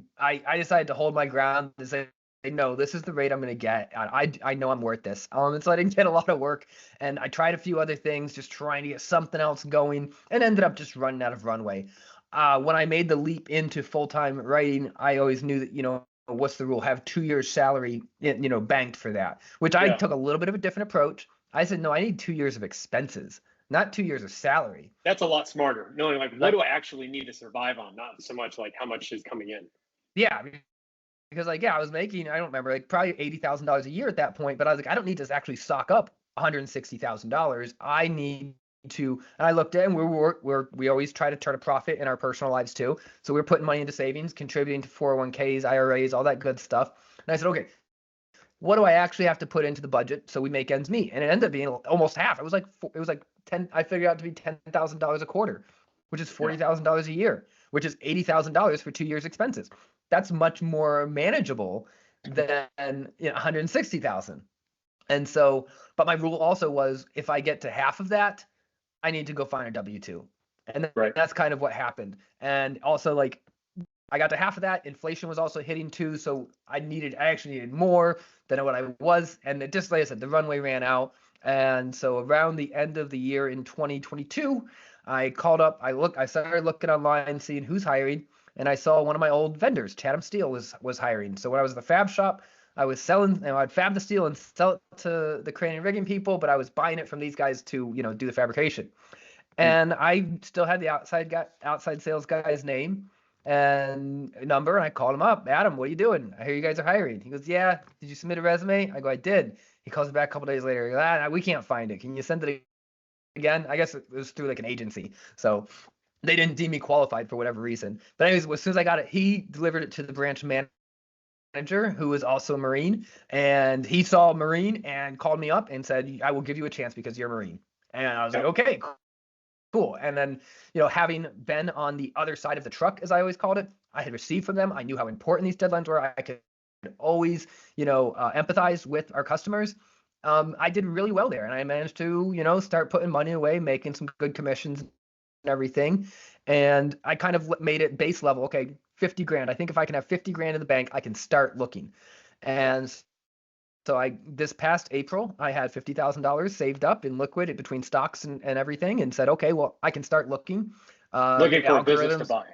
decided to hold my ground and say, no, this is the rate I'm going to get. I know I'm worth this. And so I didn't get a lot of work, and I tried a few other things, just trying to get something else going, and ended up just running out of Runway. When I made the leap into full-time writing, I always knew that, what's the rule? Have 2 years salary, banked for that, which I took a little bit of a different approach. I said, no, I need 2 years of expenses, not 2 years of salary. That's a lot smarter. Knowing like, what do I actually need to survive on? Not so much like how much is coming in. Yeah. Because I was making, I don't remember, like probably $80,000 a year at that point, but I was like, I don't need to actually stock up $160,000. I need to, and I looked at, and we always try to turn a profit in our personal lives too. So we're putting money into savings, contributing to 401ks, IRAs, all that good stuff. And I said, okay, what do I actually have to put into the budget so we make ends meet? And it ended up being almost half. It was like 10, I figured out to be $10,000 a quarter, which is $40,000 a year, which is $80,000 for 2 years expenses. That's much more manageable than 160,000. And so, but my rule also was, if I get to half of that, I need to go find a W-2. And that's kind of what happened. And also, like, I got to half of that. Inflation was also hitting too, so I actually needed more than what I was. And it just, like I said, the Runway ran out. And so around the end of the year in 2022, I called up, I started looking online, seeing who's hiring. And I saw one of my old vendors, Chatham Steel, was hiring. So when I was at the fab shop, I was selling, I'd fab the steel and sell it to the crane and rigging people, but I was buying it from these guys to, do the fabrication. And I still had the outside sales guy's name and number, and I called him up. Adam, what are you doing? I hear you guys are hiring. He goes, yeah. Did you submit a resume? I go, I did. He calls me back a couple days later. He goes, we can't find it. Can you send it again? I guess it was through like an agency. So they didn't deem me qualified for whatever reason. But anyways, as soon as I got it, he delivered it to the branch manager, who was also a Marine. And he saw Marine and called me up and said, I will give you a chance because you're a Marine. And I was like, okay, cool. And then, having been on the other side of the truck, as I always called it, I had received from them. I knew how important these deadlines were. I could always, empathize with our customers. I did really well there. And I managed to, start putting money away, making some good commissions everything. And I kind of made it base level. Okay, 50 grand. I think if I can have 50 grand in the bank, I can start looking. And so this past April, I had $50,000 saved up in liquid between stocks and everything, and said, okay, well, I can start looking. Looking for a business to buy.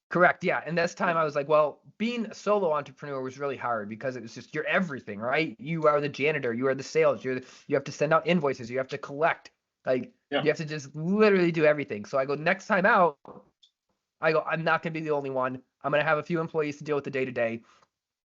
Correct. Yeah. And this time I was like, well, being a solo entrepreneur was really hard because it was just, you're everything, right? You are the janitor, you are the sales, you have to send out invoices, you have to collect. You have to just literally do everything. So I go, next time out, I'm not going to be the only one. I'm going to have a few employees to deal with the day-to-day.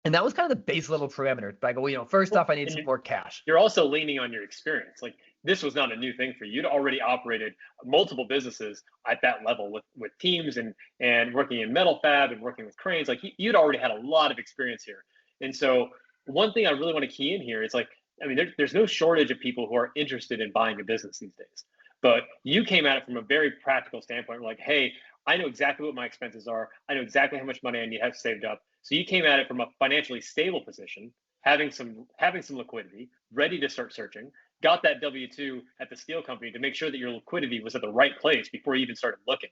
And that was kind of the base level parameter. But I go, well, first off, I need And some more cash. you're also leaning on your experience. Like this was not a new thing for you. You'd already operated multiple businesses at that level with teams and working in metal fab and working with cranes. Like you'd already had a lot of experience here. And so one thing I really want to key in here is like, I mean, there's no shortage of people who are interested in buying a business these days. But you came at it from a very practical standpoint. Like, hey, I know exactly what my expenses are. I know exactly how much money I need to have saved up. So you came at it from a financially stable position, having some liquidity, ready to start searching. Got that W-2 at the steel company to make sure that your liquidity was at the right place before you even started looking.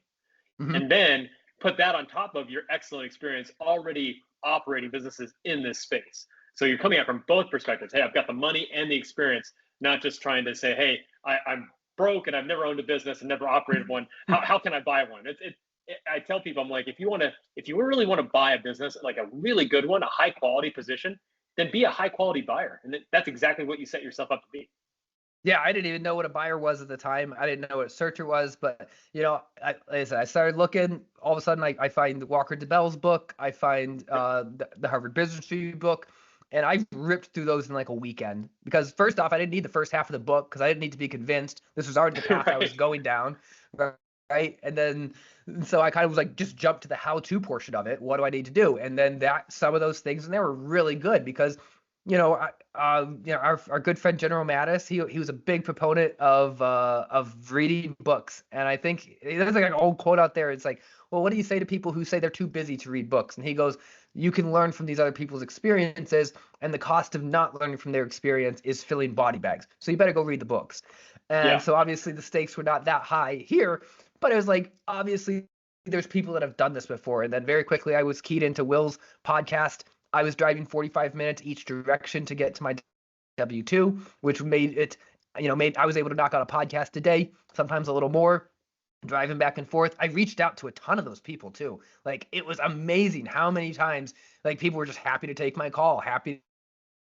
Mm-hmm. And then put that on top of your excellent experience already operating businesses in this space. So you're coming at from both perspectives. Hey, I've got the money and the experience, not just trying to say, hey, I'm broke and I've never owned a business and never operated one. How can I buy one? I tell people, I'm like, if you really want to buy a business, like a really good one, a high quality position, then be a high quality buyer. And that's exactly what you set yourself up to be. Yeah, I didn't even know what a buyer was at the time. I didn't know what a searcher was, but like I said, I started looking. All of a sudden, I find Walker DeBell's book. I find the Harvard Business Review book, and I ripped through those in like a weekend. Because first off, I didn't need the first half of the book because I didn't need to be convinced. This was already the path I was going down, right? And then so I kind of was like, just jump to the how-to portion of it. What do I need to do? And then some of those things, and they were really good because our good friend General Mattis, he was a big proponent of reading books, and I think there's like an old quote out there. It's like, well, what do you say to people who say they're too busy to read books? And he goes, you can learn from these other people's experiences, and the cost of not learning from their experience is filling body bags. So you better go read the books. And so obviously the stakes were not that high here, but it was like obviously there's people that have done this before, and then very quickly I was keyed into Will's podcast. I was driving 45 minutes each direction to get to my W-2, which made it, I was able to knock out a podcast a day, sometimes a little more, driving back and forth. I reached out to a ton of those people too. Like, it was amazing how many times, like, people were just happy to take my call, happy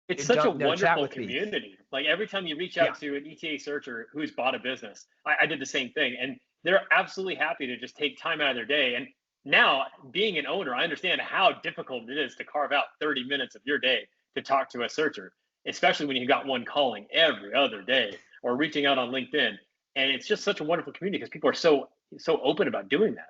It's to such a chat wonderful with me. community. Like every time you reach out to an ETA searcher who's bought a business, I did the same thing. And they're absolutely happy to just take time out of their day. And now, being an owner, I understand how difficult it is to carve out 30 minutes of your day to talk to a searcher, especially when you've got one calling every other day or reaching out on LinkedIn. And it's just such a wonderful community because people are so open about doing that.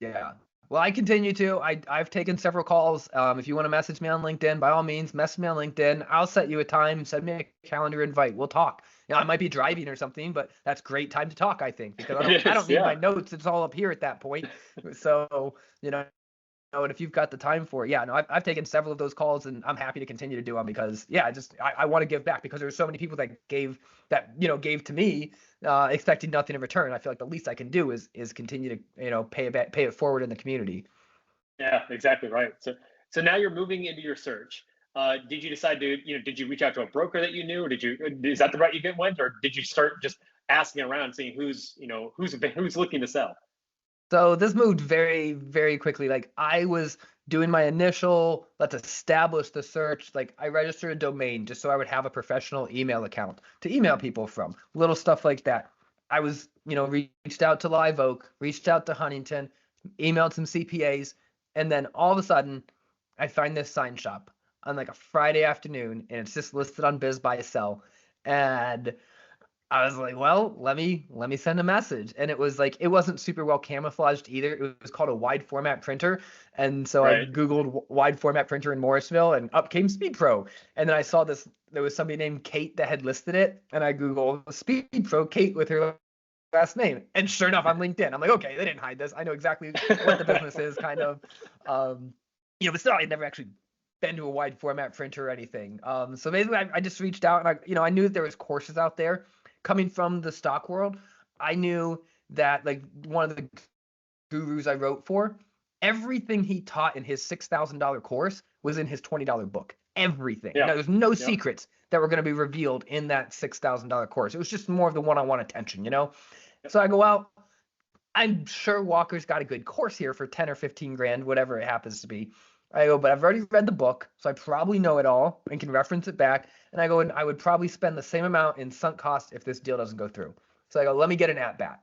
Yeah. Well, I continue to. I've taken several calls. If you want to message me on LinkedIn, by all means, message me on LinkedIn. I'll set you a time. Send me a calendar invite. We'll talk. I might be driving or something, but that's great time to talk, I think, because I don't need my notes. It's all up here at that point. So, and if you've got the time for it, I've taken several of those calls, and I'm happy to continue to do them because, I want to give back because there's so many people that gave to me, expecting nothing in return. I feel like the least I can do is continue to, pay it forward in the community. Yeah, exactly right. So now you're moving into your search. Did you decide to, did you reach out to a broker that you knew, or is that the route you went, or did you start just asking around, seeing who's looking to sell? So this moved very, very quickly. Like, I was doing my initial, let's establish the search. Like, I registered a domain just so I would have a professional email account to email people from, little stuff like that. I was, reached out to Live Oak, reached out to Huntington, emailed some CPAs, and then all of a sudden I find this sign shop on like a Friday afternoon, and it's just listed on BizBuySell. And I was like, well, let me send a message. And it was like, it wasn't super well camouflaged either. It was called a wide format printer. And so I Googled wide format printer in Morrisville, and up came SpeedPro. And then I saw there was somebody named Kate that had listed it. And I Googled SpeedPro Kate with her last name. And sure enough, on LinkedIn, I'm like, okay, they didn't hide this. I know exactly what the business is, kind of. But still, I'd never actually been to a wide format printer or anything. So basically I just reached out, and I knew that there was courses out there. Coming from the stock world, I knew that, like, one of the gurus I wrote for, everything he taught in his $6,000 course was in his $20 book. Everything. Yeah. There's no secrets that were going to be revealed in that $6,000 course. It was just more of the one-on-one attention, So I go out. I'm sure Walker's got a good course here for 10 or 15 grand, whatever it happens to be. I go, but I've already read the book, so I probably know it all and can reference it back. And I go, and I would probably spend the same amount in sunk cost if this deal doesn't go through. So I go, let me get an at-bat.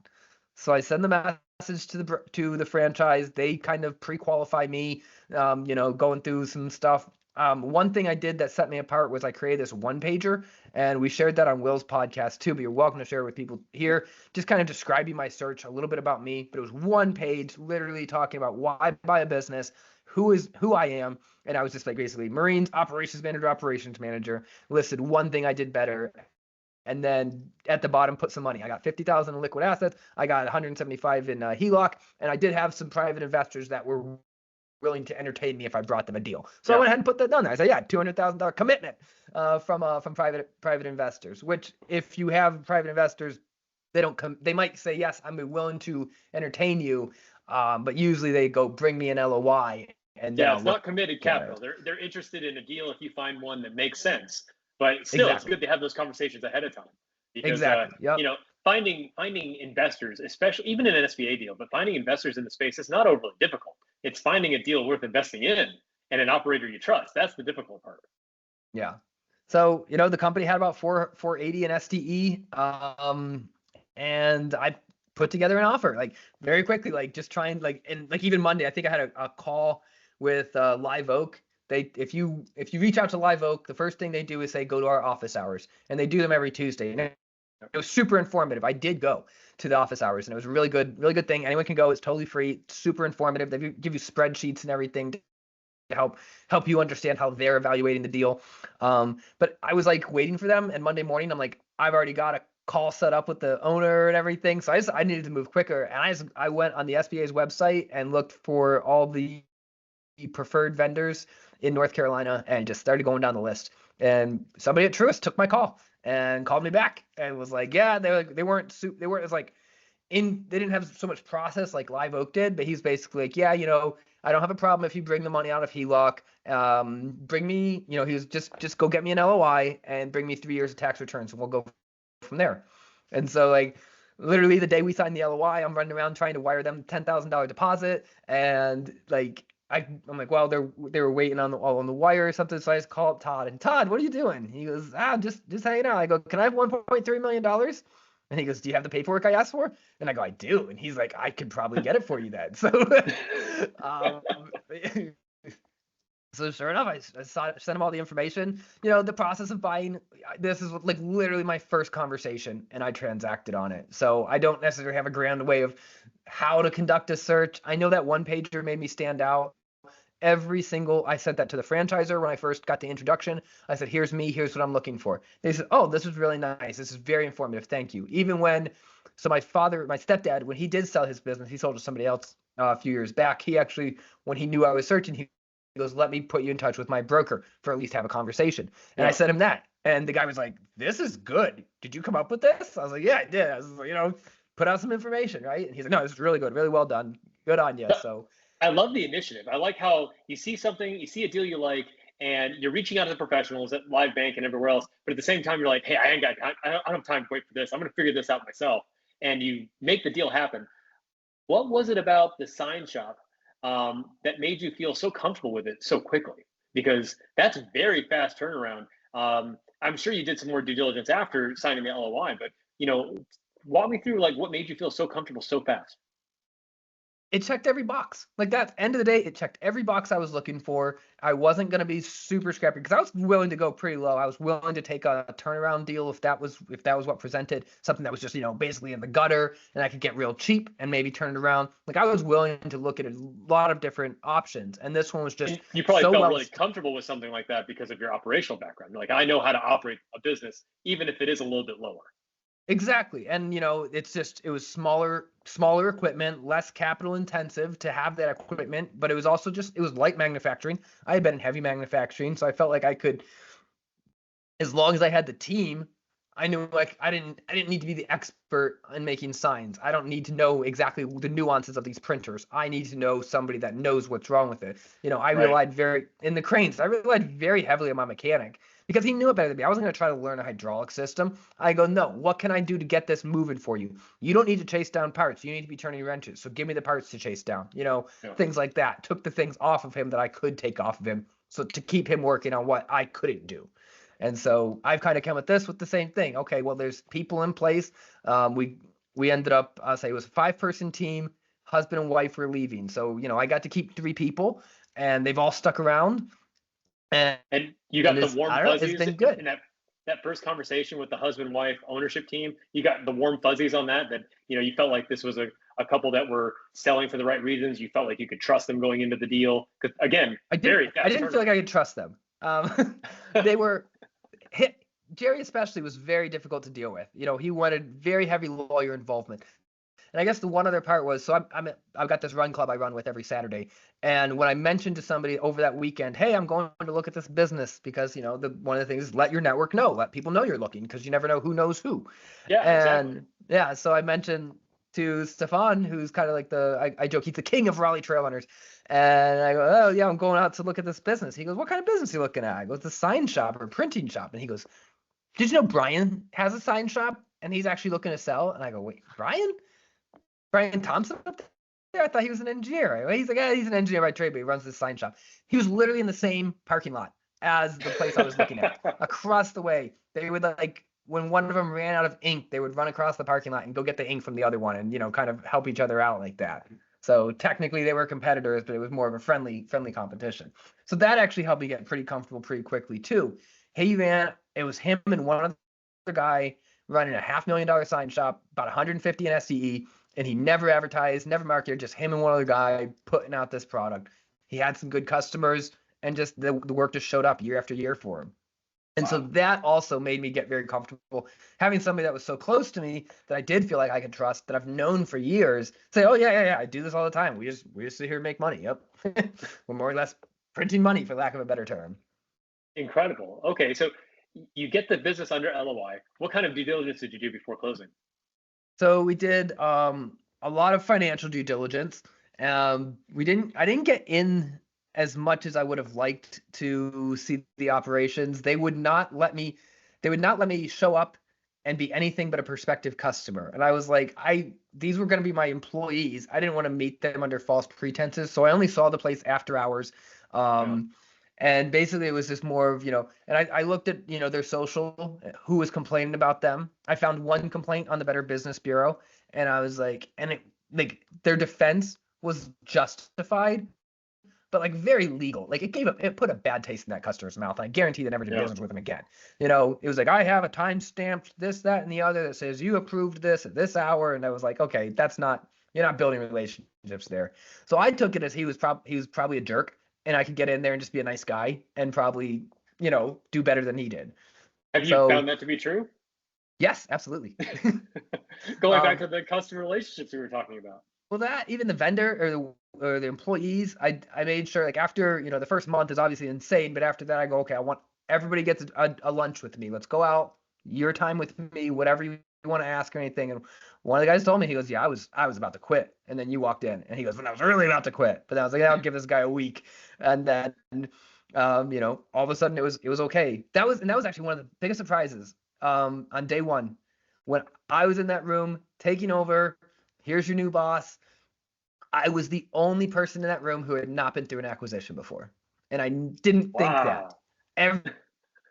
So I send the message to the franchise. They kind of pre-qualify me, going through some stuff. One thing I did that set me apart was I created this one pager, and we shared that on Will's podcast too, but you're welcome to share it with people here. Just kind of describing my search, a little bit about me, but it was one page literally talking about why I buy a business, who I am. And I was just like, basically Marines, operations manager, listed one thing I did better. And then at the bottom, put some money. I got 50,000 in liquid assets. I got 175 in HELOC, and I did have some private investors that were willing to entertain me if I brought them a deal. So I went ahead and put that down there. I said, yeah, $200,000 commitment from private investors. Which, if you have private investors, they might say, yes, I'm willing to entertain you, but usually they go, bring me an LOI. And it's not committed capital. They're interested in a deal if you find one that makes sense. But still, It's good to have those conversations ahead of time, because finding investors, especially even in an SBA deal, but finding investors in the space is not overly difficult. It's finding a deal worth investing in and an operator you trust. That's the difficult part. Yeah. So the company had about 480 in STE, and I put together an offer like very quickly, like just trying even Monday, I think I had a call with Live Oak. If you reach out to Live Oak, the first thing they do is say, go to our office hours, and they do them every Tuesday. And it was super informative. I did go to the office hours, and it was a really good thing. Anyone can go. It's totally free, super informative. They give you spreadsheets and everything to help you understand how they're evaluating the deal. But I was like waiting for them, and Monday morning, I'm like, I've already got a call set up with the owner and everything. So I needed to move quicker, and I went on the SBA's website and looked for all the preferred vendors in North Carolina and just started going down the list. And somebody at Truist took my call and called me back and was like, yeah, they weren't as like they didn't have so much process like Live Oak did, but he's basically like, yeah, I don't have a problem if you bring the money out of HELOC. Bring me, he was just go get me an LOI and bring me 3 years of tax returns, and we'll go from there. And so like literally the day we signed the LOI, I'm running around trying to wire them $10,000 deposit, and like I'm like, well, they were waiting on the wire or something. So I just called Todd, and Todd, what are you doing? He goes, just hanging out. I go, can I have $1.3 million? And he goes, do you have the paperwork I asked for? And I go, I do. And he's like, I could probably get it for you then. So, so sure enough, I sent him all the information. The process of buying, this is like literally my first conversation, and I transacted on it. So I don't necessarily have a grand way of how to conduct a search. I know that one pager made me stand out. I sent that to the franchisor when I first got the introduction. I said, here's me, here's what I'm looking for. They said, oh, this is really nice. This is very informative. Thank you. Even my stepdad, when he did sell his business, he sold to somebody else a few years back. He actually, when he knew I was searching, he goes, let me put you in touch with my broker for at least have a conversation. And I sent him that. And the guy was like, this is good. Did you come up with this? I was like, yeah, I did. I was like, put out some information, right? And he's like, no, this is really good. Really well done. Good on you. So I love the initiative. I like how you see something, you see a deal you like, and you're reaching out to the professionals at Live Bank and everywhere else. But at the same time, you're like, hey, I don't have time to wait for this. I'm going to figure this out myself. And you make the deal happen. What was it about the sign shop that made you feel so comfortable with it so quickly? Because that's a very fast turnaround. I'm sure you did some more due diligence after signing the LOI, but walk me through like what made you feel so comfortable so fast. It checked every box. Like that end of the day, it checked every box I was looking for. I wasn't going to be super scrappy because I was willing to go pretty low. I was willing to take a turnaround deal if that was what presented, something that was just, basically in the gutter and I could get real cheap and maybe turn it around. Like I was willing to look at a lot of different options. And this one was just, and you probably felt really comfortable with something like that because of your operational background. You're like, I know how to operate a business, even if it is a little bit lower. Exactly. And, it was smaller equipment, less capital intensive to have that equipment, but it was also it was light manufacturing. I had been in heavy manufacturing, so I felt like I could, as long as I had the team, I knew like I didn't need to be the expert in making signs. I don't need to know exactly the nuances of these printers. I need to know somebody that knows what's wrong with it. I relied in the cranes, I relied very heavily on my mechanic, because he knew it better than me. I wasn't going to try to learn a hydraulic system. I go, no, what can I do to get this moving for you? You don't need to chase down parts. You need to be turning wrenches. So give me the parts to chase down, things like that. Took the things off of him that I could take off of him, so to keep him working on what I couldn't do. And so I've kind of come at this with the same thing. Okay, well, there's people in place. We ended up, I'll say it was a 5-person team. Husband and wife were leaving. So, I got to keep 3 people, and they've all stuck around. And you got the I warm don't know, it's fuzzies been good. in that first conversation with the husband wife ownership team. You got the warm fuzzies on that you felt like this was a couple that were selling for the right reasons. You felt like you could trust them going into the deal. Because again, very I fast didn't feel like I could trust them. They were hit. Jerry especially was very difficult to deal with. He wanted very heavy lawyer involvement. And I guess the one other part was, so I've got this run club I run with every Saturday. And when I mentioned to somebody over that weekend, hey, I'm going to look at this business because, one of the things is let your network know, let people know you're looking because you never know who knows who. Yeah, and exactly. yeah, so I mentioned to Stefan, who's kind of like I joke, he's the king of Raleigh trail hunters. And I go, oh yeah, I'm going out to look at this business. He goes, what kind of business are you looking at? I go, it's a sign shop or printing shop. And he goes, did you know Brian has a sign shop and he's actually looking to sell? And I go, wait, Brian Thompson up there? I thought he was an engineer. He's like, yeah, he's an engineer by trade, but he runs this sign shop. He was literally in the same parking lot as the place I was looking at, across the way. They would when one of them ran out of ink, they would run across the parking lot and go get the ink from the other one and, kind of help each other out like that. So technically they were competitors, but it was more of a friendly competition. So that actually helped me get pretty comfortable pretty quickly too. It was him and one other guy running a $500,000 sign shop, about 150 in SCE. And he never advertised, never marketed, just him and one other guy putting out this product. He had some good customers and just the work just showed up year after year for him. And so that also made me get very comfortable having somebody that was so close to me that I did feel like I could trust, that I've known for years, say, oh yeah, I do this all the time. We just sit here and make money. Yep. We're more or less printing money, for lack of a better term. Incredible. Okay, so you get the business under LOI. What kind of due diligence did you do before closing? So we did a lot of financial due diligence. I didn't get in as much as I would have liked to see the operations. They would not let me show up and be anything but a prospective customer. And I was like, these were going to be my employees. I didn't want to meet them under false pretenses. So I only saw the place after hours. And basically it was just more of, and I looked at, their social, who was complaining about them. I found one complaint on the Better Business Bureau, and I was like, their defense was justified, but very legal. It put a bad taste in that customer's mouth. I guarantee they never did business with them again. It was like, I have a time stamped this, that, and the other that says you approved this at this hour. And I was like, okay, you're not building relationships there. So I took it as he was probably a jerk, and I could get in there and just be a nice guy and probably, do better than he did. Have you found that to be true? Yes, absolutely. Going back to the customer relationships we were talking about. Well, even the vendor or the employees, I made sure after, the first month is obviously insane, but after that I go, okay, I want everybody gets a lunch with me. Let's go out, your time with me, whatever you want to ask or anything. And one of the guys told me, he goes, yeah, I was about to quit. And then you walked in and he goes, when I was really about to quit. But I was like, yeah, I'll give this guy a week. And then, all of a sudden it was okay. That was actually one of the biggest surprises on day one. When I was in that room taking over, here's your new boss. I was the only person in that room who had not been through an acquisition before. And I didn't think that.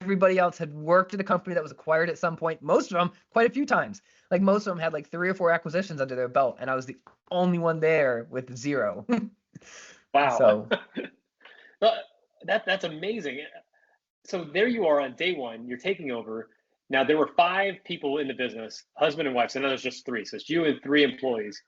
Everybody else had worked at a company that was acquired at some point. Most of them quite a few times. Most of them had 3 or 4 acquisitions under their belt. And I was the only one there with 0. Wow. So that's amazing. So there you are on day one, you're taking over. Now there were 5 people in the business, husband and wife. So now there's just 3. So it's you and 3 employees.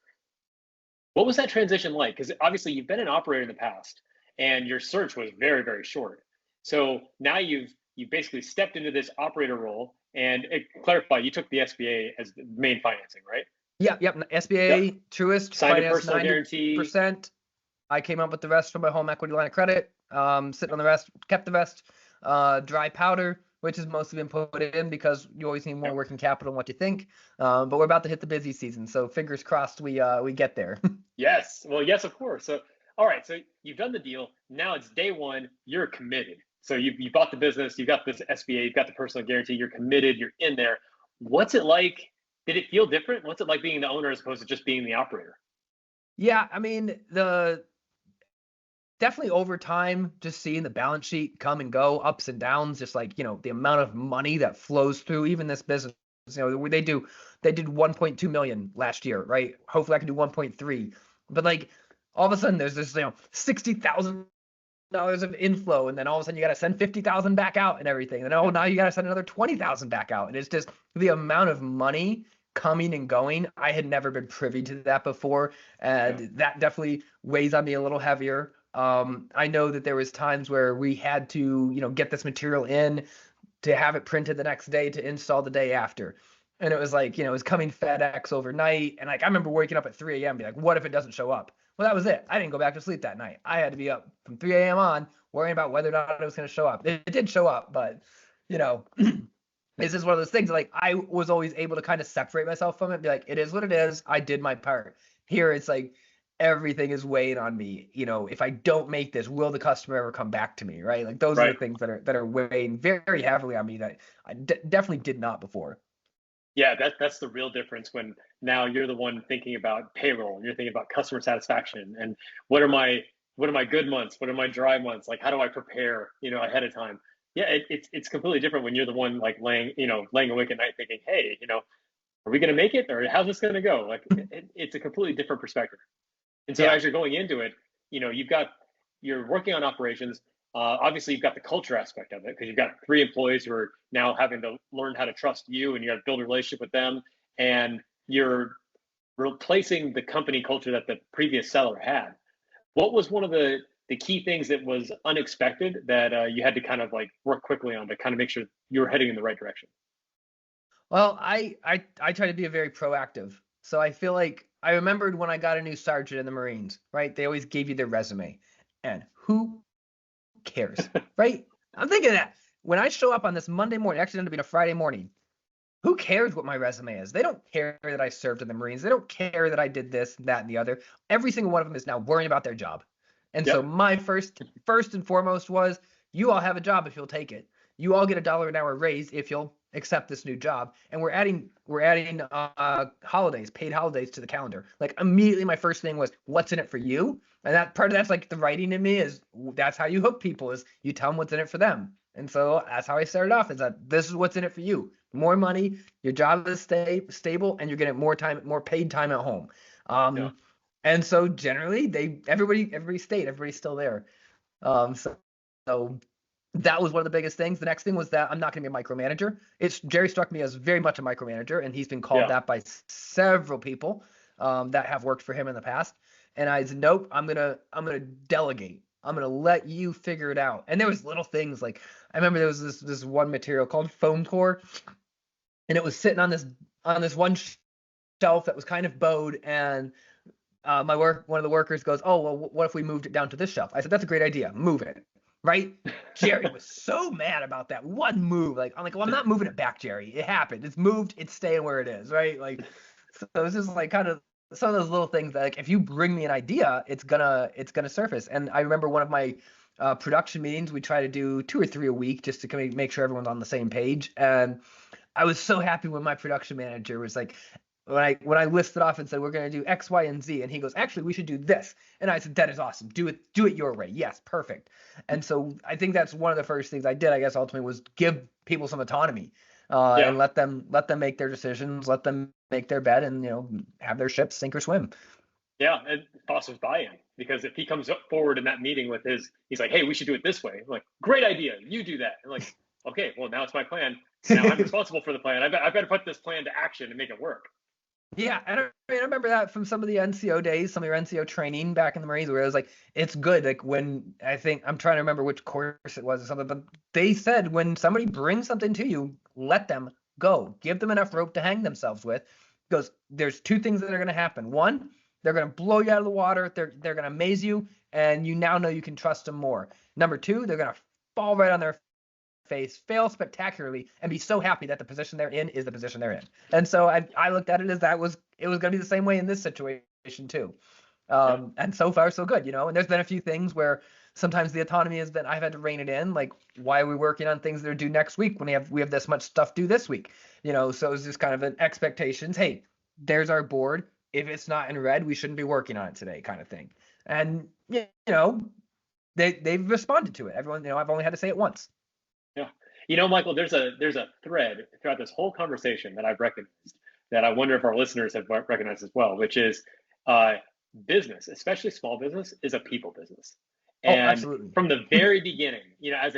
What was that transition like? Because obviously you've been an operator in the past and your search was very, very short. So now you've basically stepped into this operator role, and clarify, you took the SBA as the main financing, right? Yep. SBA, Truist, signed a personal guarantee. %. I came up with the rest from my home equity line of credit, sitting on the rest, kept the rest, dry powder, which has mostly been put in because you always need more working capital than what you think. But we're about to hit the busy season, so fingers crossed we get there. Yes. Well, yes, of course. So, all right. So you've done the deal. Now it's day one. You're committed. So you bought the business. You got this SBA. You've got the personal guarantee. You're committed. You're in there. What's it like? Did it feel different? What's it like being the owner as opposed to just being the operator? Yeah, I mean, definitely over time, just seeing the balance sheet come and go, ups and downs, just the amount of money that flows through even this business. They did 1.2 million last year, right? Hopefully I can do 1.3. But all of a sudden there's this, $60,000 of inflow, and then all of a sudden you got to send 50,000 back out and everything. And now you got to send another 20,000 back out. And it's just the amount of money coming and going. I had never been privy to that before, and that definitely weighs on me a little heavier. I know that there was times where we had to, get this material in to have it printed the next day to install the day after. And it was like, it was coming FedEx overnight. And like, I remember waking up at 3 a.m. be like, what if it doesn't show up? Well, that was it. I didn't go back to sleep that night. I had to be up from 3 a.m. on worrying about whether or not it was going to show up. It did show up, but this is one of those things, like, I was always able to kind of separate myself from it, be like, it is what it is. I did my part. Here, it's like everything is weighing on me. If I don't make this, will the customer ever come back to me? Right? Like, those are the things that are weighing very heavily on me that I definitely did not before. Yeah, that's the real difference when now you're the one thinking about payroll and you're thinking about customer satisfaction and what are my good months, what are my dry months, like how do I prepare, ahead of time. Yeah, it's completely different when you're the one like laying awake at night thinking, hey, are we going to make it or how's this going to go? Like it's a completely different perspective. And so as you're going into it, you're working on operations. Obviously, you've got the culture aspect of it because you've got 3 employees who are now having to learn how to trust you, and you got to build a relationship with them. And you're replacing the company culture that the previous seller had. What was one of the key things that was unexpected that you had to kind of like work quickly on to kind of make sure you were heading in the right direction? Well, I try to be a very proactive. So I feel like I remembered when I got a new sergeant in the Marines, right? They always gave you their resume. And who cares, right? I'm thinking that when I show up on this Monday morning, actually ended up being a Friday morning, who cares what my resume is? They don't care that I served in the Marines. They don't care that I did this, that, and the other. Every single one of them is now worrying about their job. And so my first and foremost was, you all have a job if you'll take it. You all get $1 an hour raise if you'll accept this new job. And we're adding holidays, paid holidays to the calendar. Like, immediately my first thing was, what's in it for you? And that part of that's like the writing in me is, that's how you hook people, is you tell them what's in it for them. And so that's how I started off, is that this is what's in it for you. More money, your job is stable, and you're getting more time, more paid time at home. And so generally everybody stayed, everybody's still there. So that was one of the biggest things. The next thing was that I'm not going to be a micromanager. Jerry struck me as very much a micromanager, and he's been called that by several people that have worked for him in the past. And I said, nope, I'm gonna delegate. I'm gonna let you figure it out. And there was little things like, I remember there was this one material called foam core, and it was sitting on this one shelf that was kind of bowed, and one of the workers goes, oh, well, what if we moved it down to this shelf? I said, that's a great idea. Move it. Right? Jerry was so mad about that one move. Like, I'm like, well, I'm not moving it back, Jerry. It happened. It's moved. It's staying where it is. Right? Like, so it's just like kind of some of those little things that, like, if you bring me an idea, it's gonna surface. And I remember one of my production meetings, we try to do 2 or 3 a week just to make sure everyone's on the same page. And I was so happy when my production manager was like, when I listed off and said, we're going to do X, Y, and Z, and he goes, actually, we should do this. And I said, that is awesome. Do it your way. Yes, perfect. And so I think that's one of the first things I did, I guess, ultimately, was give people some autonomy, and let them make their decisions, let them make their bed, and have their ship sink or swim. Yeah, and fosters buy-in, because if he comes forward in that meeting with he's like, hey, we should do it this way. I'm like, great idea. You do that. And like, okay, well, now it's my plan. Now I'm responsible for the plan. I better put this plan to action and make it work. Yeah, and I remember that from some of the NCO days, some of your NCO training back in the Marines, where it was like, it's good. Like, when I'm trying to remember which course it was or something, but they said, when somebody brings something to you, let them go. Give them enough rope to hang themselves with. Because there's 2 things that are going to happen. One, they're going to blow you out of the water. They're going to amaze you, and you now know you can trust them more. Number 2, they're going to fall right on their face, fail spectacularly, and be so happy that the position they're in is the position they're in. And so I looked at it as it was going to be the same way in this situation too. And so far so good, and there's been a few things where sometimes the autonomy has been, I've had to rein it in. Like, why are we working on things that are due next week when we have this much stuff due this week? So it's just kind of an expectations. Hey, there's our board. If it's not in red, we shouldn't be working on it today, kind of thing. And they've responded to it. Everyone, I've only had to say it once. Yeah. Michael, there's a thread throughout this whole conversation that I've recognized that I wonder if our listeners have recognized as well, which is business, especially small business, is a people business. Oh, And absolutely. from the very beginning, as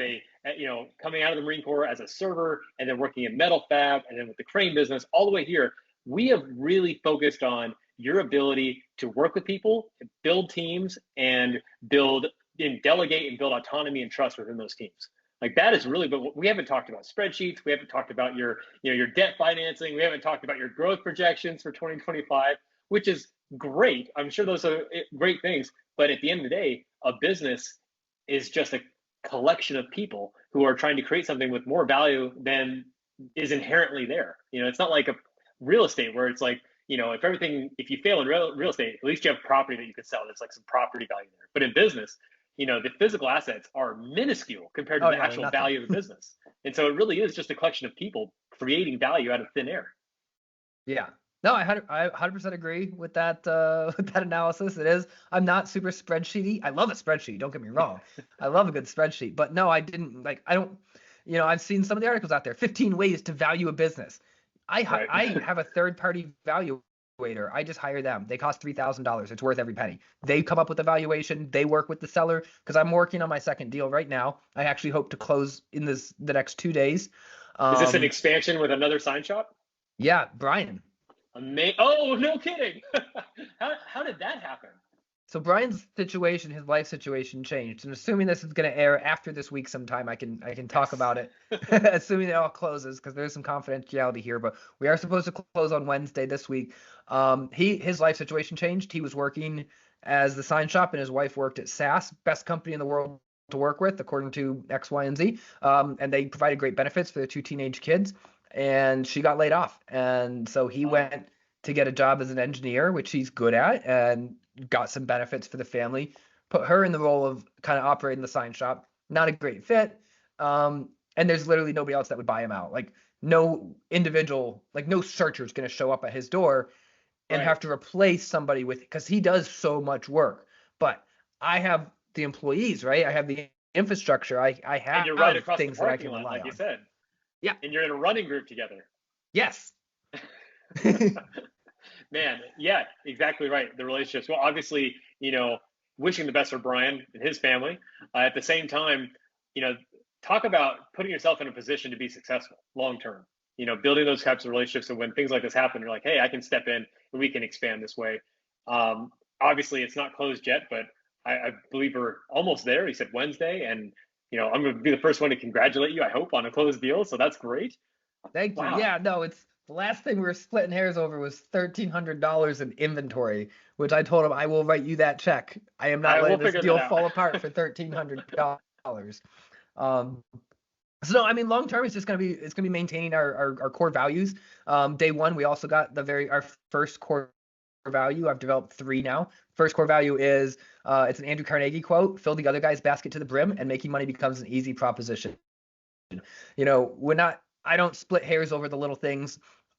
coming out of the Marine Corps as a server and then working in metal fab and then with the crane business all the way here, we have really focused on your ability to work with people, to build teams, and build and delegate and build autonomy and trust within those teams. Like that is really, but we haven't talked about spreadsheets. We haven't talked about your debt financing. We haven't talked about your growth projections for 2025, which is great. I'm sure those are great things. But at the end of the day, a business is just a collection of people who are trying to create something with more value than is inherently there. It's not like a real estate where it's like, if you fail in real estate, at least you have property that you could sell. There's like some property value there. But in business, the physical assets are minuscule compared to the actual value of the business. And so it really is just a collection of people creating value out of thin air. Yeah. No, I 100% agree with that analysis. It is. I'm not super spreadsheety. I love a spreadsheet. Don't get me wrong. I love a good spreadsheet. But no, I didn't I don't. I've seen some of the articles out there. 15 ways to value a business. I have a third-party valuator. I just hire them. They cost $3,000. It's worth every penny. They come up with a valuation. They work with the seller because I'm working on my second deal right now. I actually hope to close in the next 2 days. Is this an expansion with another sign shop? Yeah, Brian. Oh, no kidding. How did that happen? So Brian's situation, his life situation changed. And assuming this is going to air after this week sometime, I can talk about it. Assuming it all closes, because there's some confidentiality here, but we are supposed to close on Wednesday this week. His life situation changed. He was working as the sign shop, and his wife worked at SAS, best company in the world to work with, according to X, Y, and Z. And they provided great benefits for their 2 teenage kids. And she got laid off. And so he went to get a job as an engineer, which he's good at, and got some benefits for the family. Put her in the role of kind of operating the sign shop. Not a great fit. And there's literally nobody else that would buy him out. Like no individual, like no searcher is going to show up at his door and have to replace somebody with, because he does so much work. But I have the employees, right? I have the infrastructure. I have and you're right across things the that I can lot, rely like on. you said. Yeah. And you're in a running group together. Yes. Man, yeah, exactly right. The relationships. Well, obviously, wishing the best for Brian and his family. At the same time, talk about putting yourself in a position to be successful long term. Building those types of relationships, so when things like this happen, you're like, hey, I can step in and we can expand this way. Obviously, it's not closed yet, but I believe we're almost there. He said Wednesday, and I'm going to be the first one to congratulate you, I hope, on a closed deal. So that's great. Thank you. Yeah, no, it's the last thing we were splitting hairs over was $1,300 in inventory, which I told him I will write you that check. I am not letting this deal fall apart for $1,300. So no, I mean, long term, it's going to be maintaining our core values. Day one, we also got our first core value. I've developed 3 now. First core value is it's an Andrew Carnegie quote: "Fill the other guy's basket to the brim, and making money becomes an easy proposition." I don't split hairs over the little things.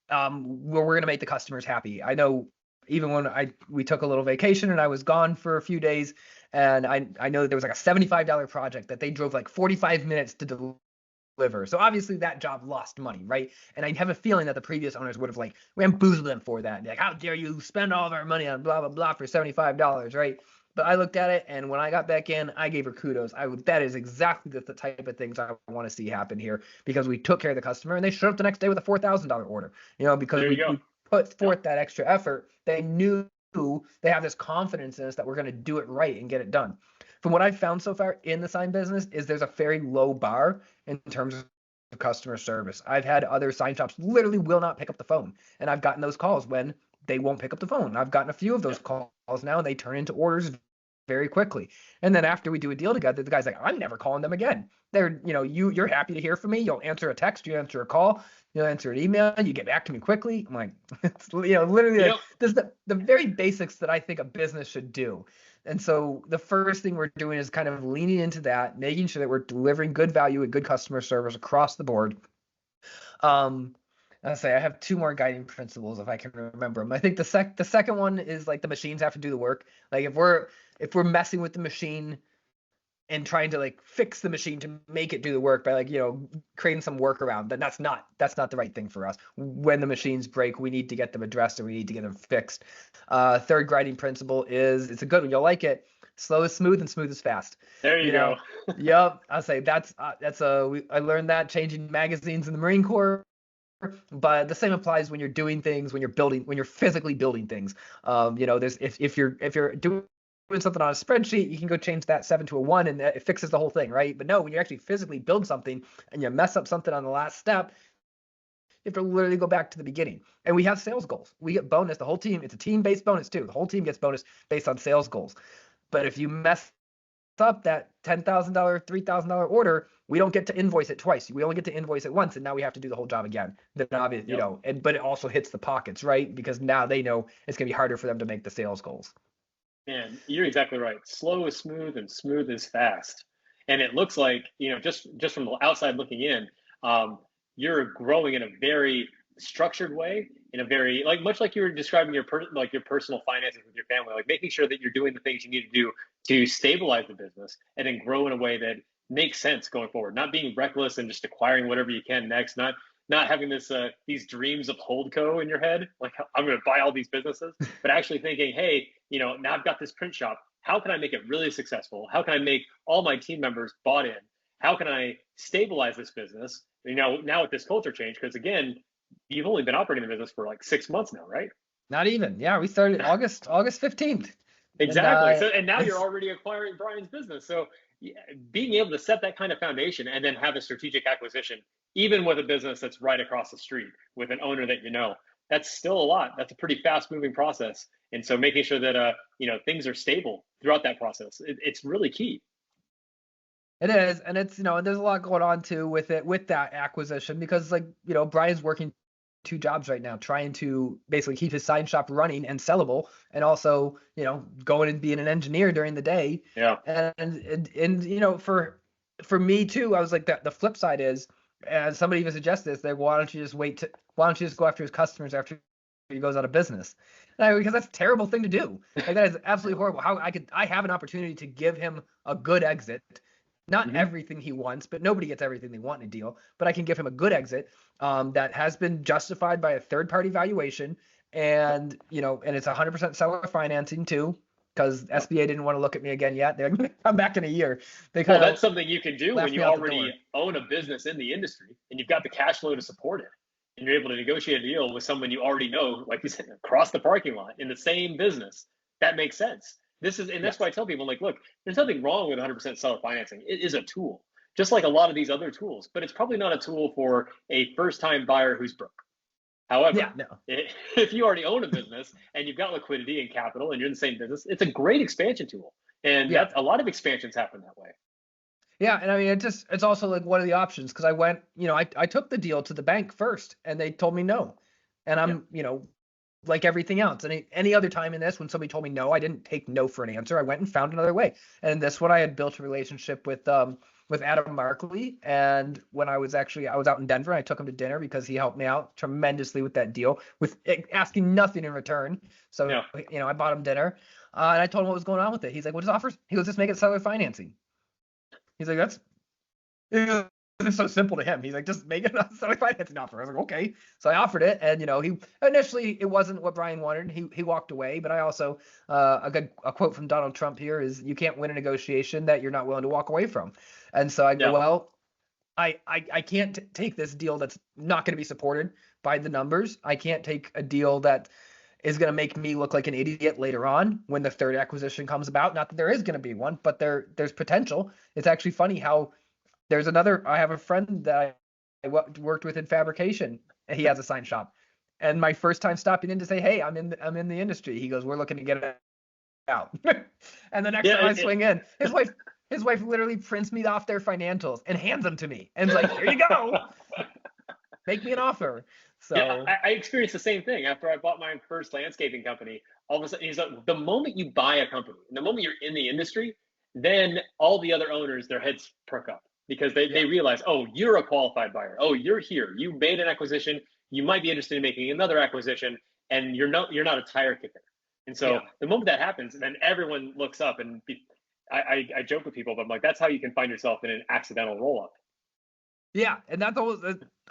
We're going to make the customers happy. I know even when we took a little vacation and I was gone for a few days, and I know there was like a $75 project that they drove like 45 minutes to deliver. So obviously that job lost money, right? And I have a feeling that the previous owners would have like bamboozled them for that. Like, how dare you spend all of our money on blah, blah, blah for $75, right? But I looked at it, and when I got back in, I gave her kudos. That is exactly the type of things I want to see happen here, because we took care of the customer, and they showed up the next day with a $4,000 order. Because we put forth that extra effort. They knew they have this confidence in us that we're going to do it right and get it done. From what I've found so far in the sign business is there's a very low bar in terms of customer service. I've had other sign shops literally will not pick up the phone, and I've gotten those calls when they won't pick up the phone. I've gotten a few of those calls now, and they turn into orders very quickly. And then after we do a deal together, the guy's like, I'm never calling them again. You're happy to hear from me. You'll answer a text, you answer a call, you'll answer an email, you get back to me quickly. I'm like, it's, literally there's the very basics that I think a business should do. And so the first thing we're doing is kind of leaning into that, making sure that we're delivering good value and good customer service across the board. I'll say I have 2 more guiding principles if I can remember them. I think the second one is like the machines have to do the work. Like if we're messing with the machine, and trying to like fix the machine to make it do the work by like, creating some workaround, then that's not the right thing for us. When the machines break, we need to get them addressed and we need to get them fixed. Third grinding principle is, it's a good one. You'll like it. Slow is smooth and smooth is fast. There you go. Yep. I'll say I learned that changing magazines in the Marine Corps. But the same applies when you're doing things, when you're physically building things. There's if you're doing something on a spreadsheet, you can go change that 7 to a 1 and it fixes the whole thing, right? But no, when you actually physically build something and you mess up something on the last step, you have to literally go back to the beginning. And we have sales goals. We get bonus. The whole team, it's a team-based bonus too. The whole team gets bonus based on sales goals. But if you mess up that $10,000, $3,000 order, we don't get to invoice it twice. We only get to invoice it once, and now we have to do the whole job again. Then obviously, but it also hits the pockets, right? Because now they know it's going to be harder for them to make the sales goals. Man, you're exactly right. Slow is smooth and smooth is fast. And it looks like, just from the outside looking in, you're growing in a very structured way, in a very much like you were describing your personal finances with your family, like making sure that you're doing the things you need to do to stabilize the business and then grow in a way that makes sense going forward, not being reckless and just acquiring whatever you can next, not having these dreams of holdco in your head, like I'm going to buy all these businesses, but actually thinking, hey, now I've got this print shop. How can I make it really successful? How can I make all my team members bought in? How can I stabilize this business? Now with this culture change, because again, you've only been operating the business for like 6 months now, right? Not even. Yeah, we started August 15th. Exactly. And now you're already acquiring Brian's business. So being able to set that kind of foundation and then have a strategic acquisition, even with a business that's right across the street with an owner that that's still a lot. That's a pretty fast moving process. And so making sure that things are stable throughout that process, it's really key. It is, and it's there's a lot going on too with that acquisition, because Brian's working 2 jobs right now, trying to basically keep his sign shop running and sellable, and also going and being an engineer during the day. Yeah. And for me too, I was like, the flip side is, and somebody even suggested this, that why don't you just go after his customers after he goes out of business? Because that's a terrible thing to do. Like, that is absolutely horrible. I have an opportunity to give him a good exit. Not everything he wants, but nobody gets everything they want in a deal. But I can give him a good exit that has been justified by a third-party valuation, and and it's 100% seller financing too, because SBA didn't want to look at me again yet. They're going to come back in a year. That's something you can do when you already own a business in the industry and you've got the cash flow to support it, and you're able to negotiate a deal with someone you already know, like you said, across the parking lot in the same business. That makes sense. That's why I tell people, look, there's nothing wrong with 100% seller financing. It is a tool, just like a lot of these other tools, but it's probably not a tool for a first-time buyer who's broke. However, if you already own a business and you've got liquidity and capital and you're in the same business, it's a great expansion tool. And a lot of expansions happen that way. Yeah, and I mean, it's also like one of the options, because I went, I took the deal to the bank first and they told me no. And I'm, like everything else. And any other time in this, when somebody told me no, I didn't take no for an answer. I went and found another way. And this one, I had built a relationship with Adam Markley. And when I was out in Denver, and I took him to dinner because he helped me out tremendously with that deal, with asking nothing in return. So, I bought him dinner and I told him what was going on with it. He's like, what is offers? He goes, just make it seller financing. He's like, it's so simple to him. He's like, just make it a seller financing offer. I was like, okay. So I offered it, and he initially, it wasn't what Brian wanted. He walked away. But I also a quote from Donald Trump here is, you can't win a negotiation that you're not willing to walk away from. And so I go, well, I can't take this deal that's not going to be supported by the numbers. I can't take a deal that is going to make me look like an idiot later on when the third acquisition comes about. Not that there is going to be one, but there's potential. It's actually funny how I have a friend that I worked with in fabrication. He has a sign shop, and my first time stopping in to say, hey, I'm in the industry. He goes, we're looking to get it out. And the next time I swing in, his wife literally prints me off their financials and hands them to me. And is like, here you go. Make me an offer. So I experienced the same thing after I bought my first landscaping company. All of a sudden, he's like, the moment you buy a company, the moment you're in the industry, then all the other owners, their heads perk up, because they realize, oh, you're a qualified buyer. Oh, you're here. You made an acquisition. You might be interested in making another acquisition, and you're not a tire kicker. And so the moment that happens, then everyone looks up, and I joke with people, but I'm like, that's how you can find yourself in an accidental roll up. Yeah, and that's all.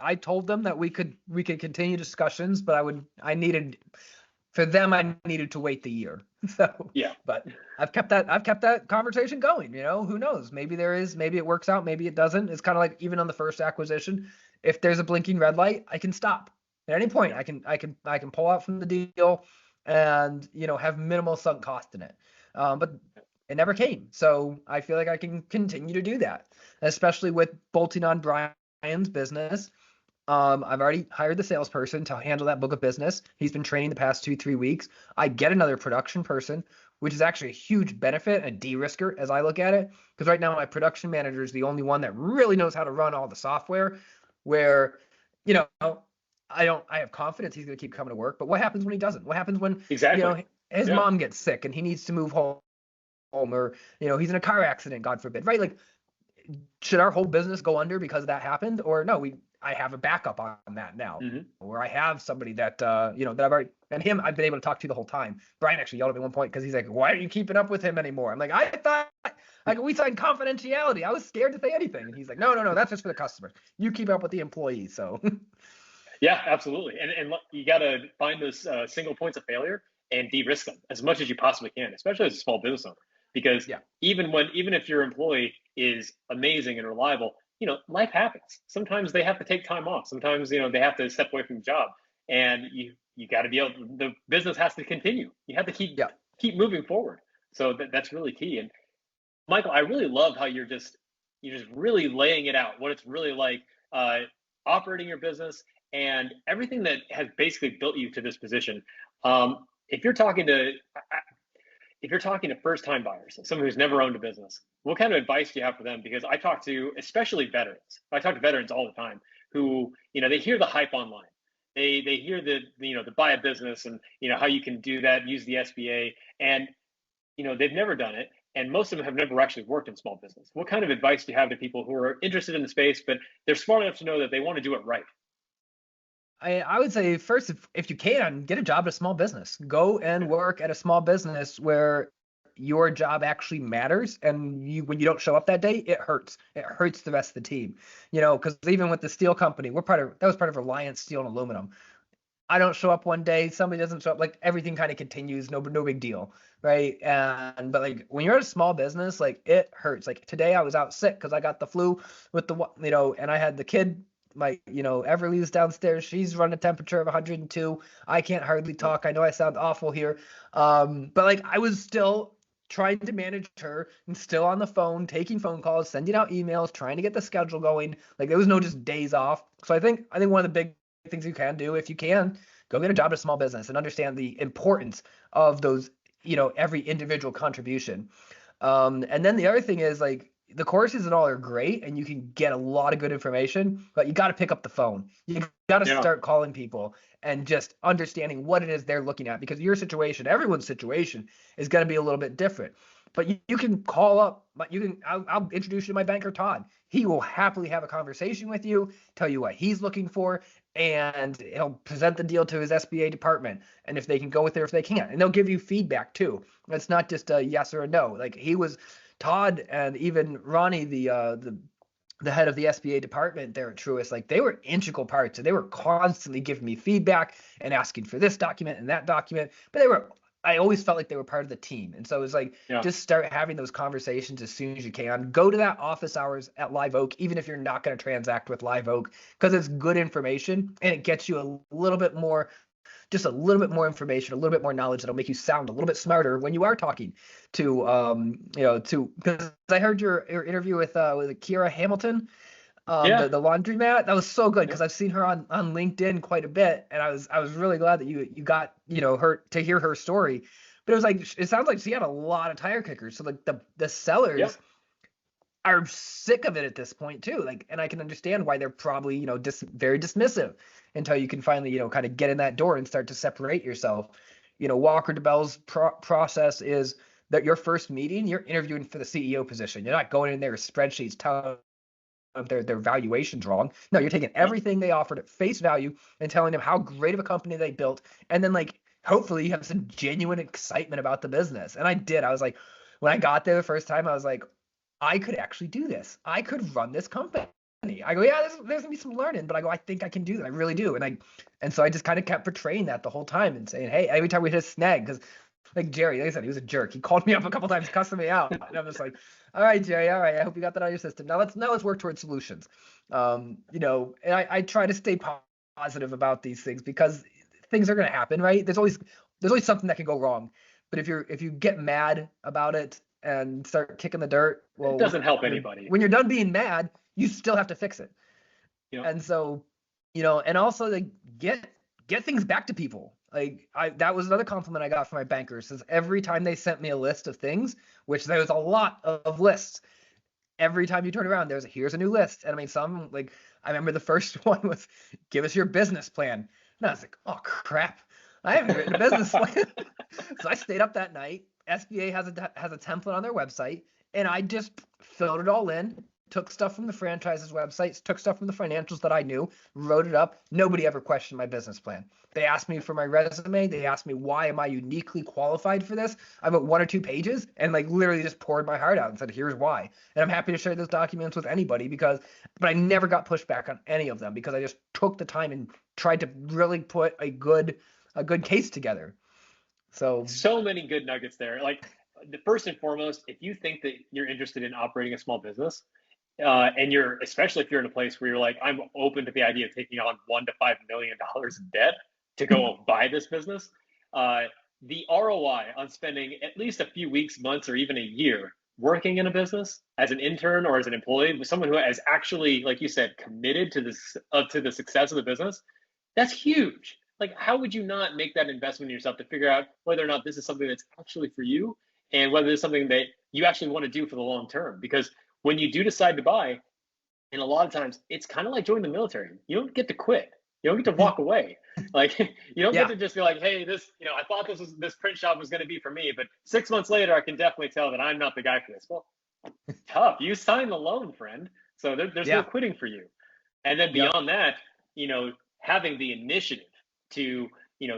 I told them that we could continue discussions, but I needed for them, I needed to wait the year. So, Yeah. but I've kept that conversation going. Who knows? Maybe it works out, maybe it doesn't. It's kind of like even on the first acquisition, if there's a blinking red light, I can stop at any point. I can pull out from the deal, and have minimal sunk cost in it. But it never came, so I feel like I can continue to do that, especially with bolting on Brian's business. I've already hired the salesperson to handle that book of business. He's been training the past 2-3 weeks. I get another production person, which is actually a huge benefit, a de-risker as I look at it. Because right now my production manager is the only one that really knows how to run all the software. Where, I have confidence he's going to keep coming to work. But what happens when he doesn't? What happens when Exactly. his mom gets sick and he needs to move home, or he's in a car accident, God forbid, right? Like, should our whole business go under because that happened? Or no, I have a backup on that now, where I have somebody that that I've already, and him I've been able to talk to the whole time. Brian actually yelled at me at one point because he's like, "Why aren't you keeping up with him anymore?" I'm like, "I thought we signed confidentiality. I was scared to say anything." And he's like, "No, that's just for the customers. You keep up with the employees." So Yeah, absolutely. And you got to find those single points of failure and de-risk them as much as you possibly can, especially as a small business owner. Because even if your employee is amazing and reliable, life happens. Sometimes they have to take time off. Sometimes, they have to step away from the job, and you got to be able. The business has to continue. You have to keep moving forward. So that's really key. And Michael, I really love how you're just really laying it out, what it's really like operating your business and everything that has basically built you to this position. If you're talking to first-time buyers, someone who's never owned a business, what kind of advice do you have for them? Because I talk to, especially veterans, I talk to veterans all the time who, they hear the hype online. They hear the buy a business and, how you can do that, use the SBA, and, they've never done it. And most of them have never actually worked in small business. What kind of advice do you have to people who are interested in the space, but they're smart enough to know that they want to do it right? I would say first, if you can, get a job at a small business. Go and work at a small business where your job actually matters, and when you don't show up that day, it hurts. It hurts the rest of the team. Because even with the steel company, that was part of Reliance Steel and Aluminum. I don't show up one day, somebody doesn't show up, like everything kind of continues, no big deal, right? But like when you're at a small business, like it hurts. Like today I was out sick because I got the flu with and I had the kid. Everly's downstairs. She's running a temperature of 102. I can't hardly talk. I know I sound awful here. But like I was still trying to manage her and still on the phone, taking phone calls, sending out emails, trying to get the schedule going. Like there was no just days off. So I think one of the big things you can do, if you can, go get a job at a small business and understand the importance of those, every individual contribution. And then the other thing is like, the courses and all are great and you can get a lot of good information, but you got to pick up the phone. You got to start calling people and just understanding what it is they're looking at, because your situation, everyone's situation is going to be a little bit different. But you can call up, but I'll introduce you to my banker, Todd. He will happily have a conversation with you, tell you what he's looking for, and he'll present the deal to his SBA department. And if they can go with it, or if they can't, and they'll give you feedback too. It's not just a yes or a no. Like Todd and even Ronnie, the head of the SBA department there at Truist, like they were integral parts. So they were constantly giving me feedback and asking for this document and that document. But I always felt like they were part of the team. And so it was like, just start having those conversations as soon as you can. Go to that office hours at Live Oak, even if you're not going to transact with Live Oak, because it's good information and it gets you a little bit more information, a little bit more knowledge that'll make you sound a little bit smarter when you are talking to, because I heard your interview with Kira Hamilton, the laundromat. That was so good because I've seen her on LinkedIn quite a bit, and I was really glad that you got her to hear her story. But it was like, it sounds like she had a lot of tire kickers, so like the sellers are sick of it at this point too. Like, and I can understand why they're probably very dismissive until you can finally kind of get in that door and start to separate yourself. Walker DeBell's process is that your first meeting, you're interviewing for the CEO position. You're not going in there with spreadsheets telling them their valuation's wrong. No, you're taking everything they offered at face value and telling them how great of a company they built, and then like hopefully you have some genuine excitement about the business. And I did. I was like, when I got there the first time, I was like, I could actually do this. I could run this company. I go, yeah, there's gonna be some learning, but I go, I think I can do that. I really do. And so I just kind of kept portraying that the whole time and saying, hey, every time we hit a snag, because like Jerry, like I said, he was a jerk. He called me up a couple times, cussing me out, and I'm just like, all right, Jerry, all right, I hope you got that on your system. Now let's work towards solutions. And I try to stay positive about these things because things are gonna happen, right? There's always something that can go wrong. But if you get mad about it and start kicking the dirt, It well, doesn't help anybody. when you're done being mad, you still have to fix it. You know, And so, and also like get things back to people. Like that was another compliment I got from my bankers, is every time they sent me a list of things, which there was a lot of lists. Every time you turn around, here's a new list. And I mean, some, like, I remember the first one was, give us your business plan. And I was like, oh crap, I haven't written a business plan. So I stayed up that night. SBA has a template on their website, and I just filled it all in, took stuff from the franchise's websites, took stuff from the financials that I knew, wrote it up. Nobody ever questioned my business plan. They asked me for my resume. They asked me, why am I uniquely qualified for this? I wrote 1 or 2 pages and like literally just poured my heart out and said, here's why. And I'm happy to share those documents with anybody but I never got pushback on any of them because I just took the time and tried to really put a good case together. So many good nuggets there. Like, the first and foremost, if you think that you're interested in operating a small business, and especially if you're in a place where you're like, I'm open to the idea of taking on $1 to $5 million in debt to go buy this business, the ROI on spending at least a few weeks, months, or even a year working in a business as an intern or as an employee with someone who has actually, like you said, committed to the success of the business, that's huge. Like, how would you not make that investment in yourself to figure out whether or not this is something that's actually for you, and whether it's something that you actually want to do for the long term? Because when you do decide to buy, and a lot of times it's kind of like joining the military. You don't get to quit. You don't get to walk away. Like, you don't Yeah. get to just be like, hey, I thought this print shop was going to be for me, but 6 months later, I can definitely tell that I'm not the guy for this. Well, tough. You signed the loan, friend. So there's no quitting for you. And then beyond that, having the initiative to,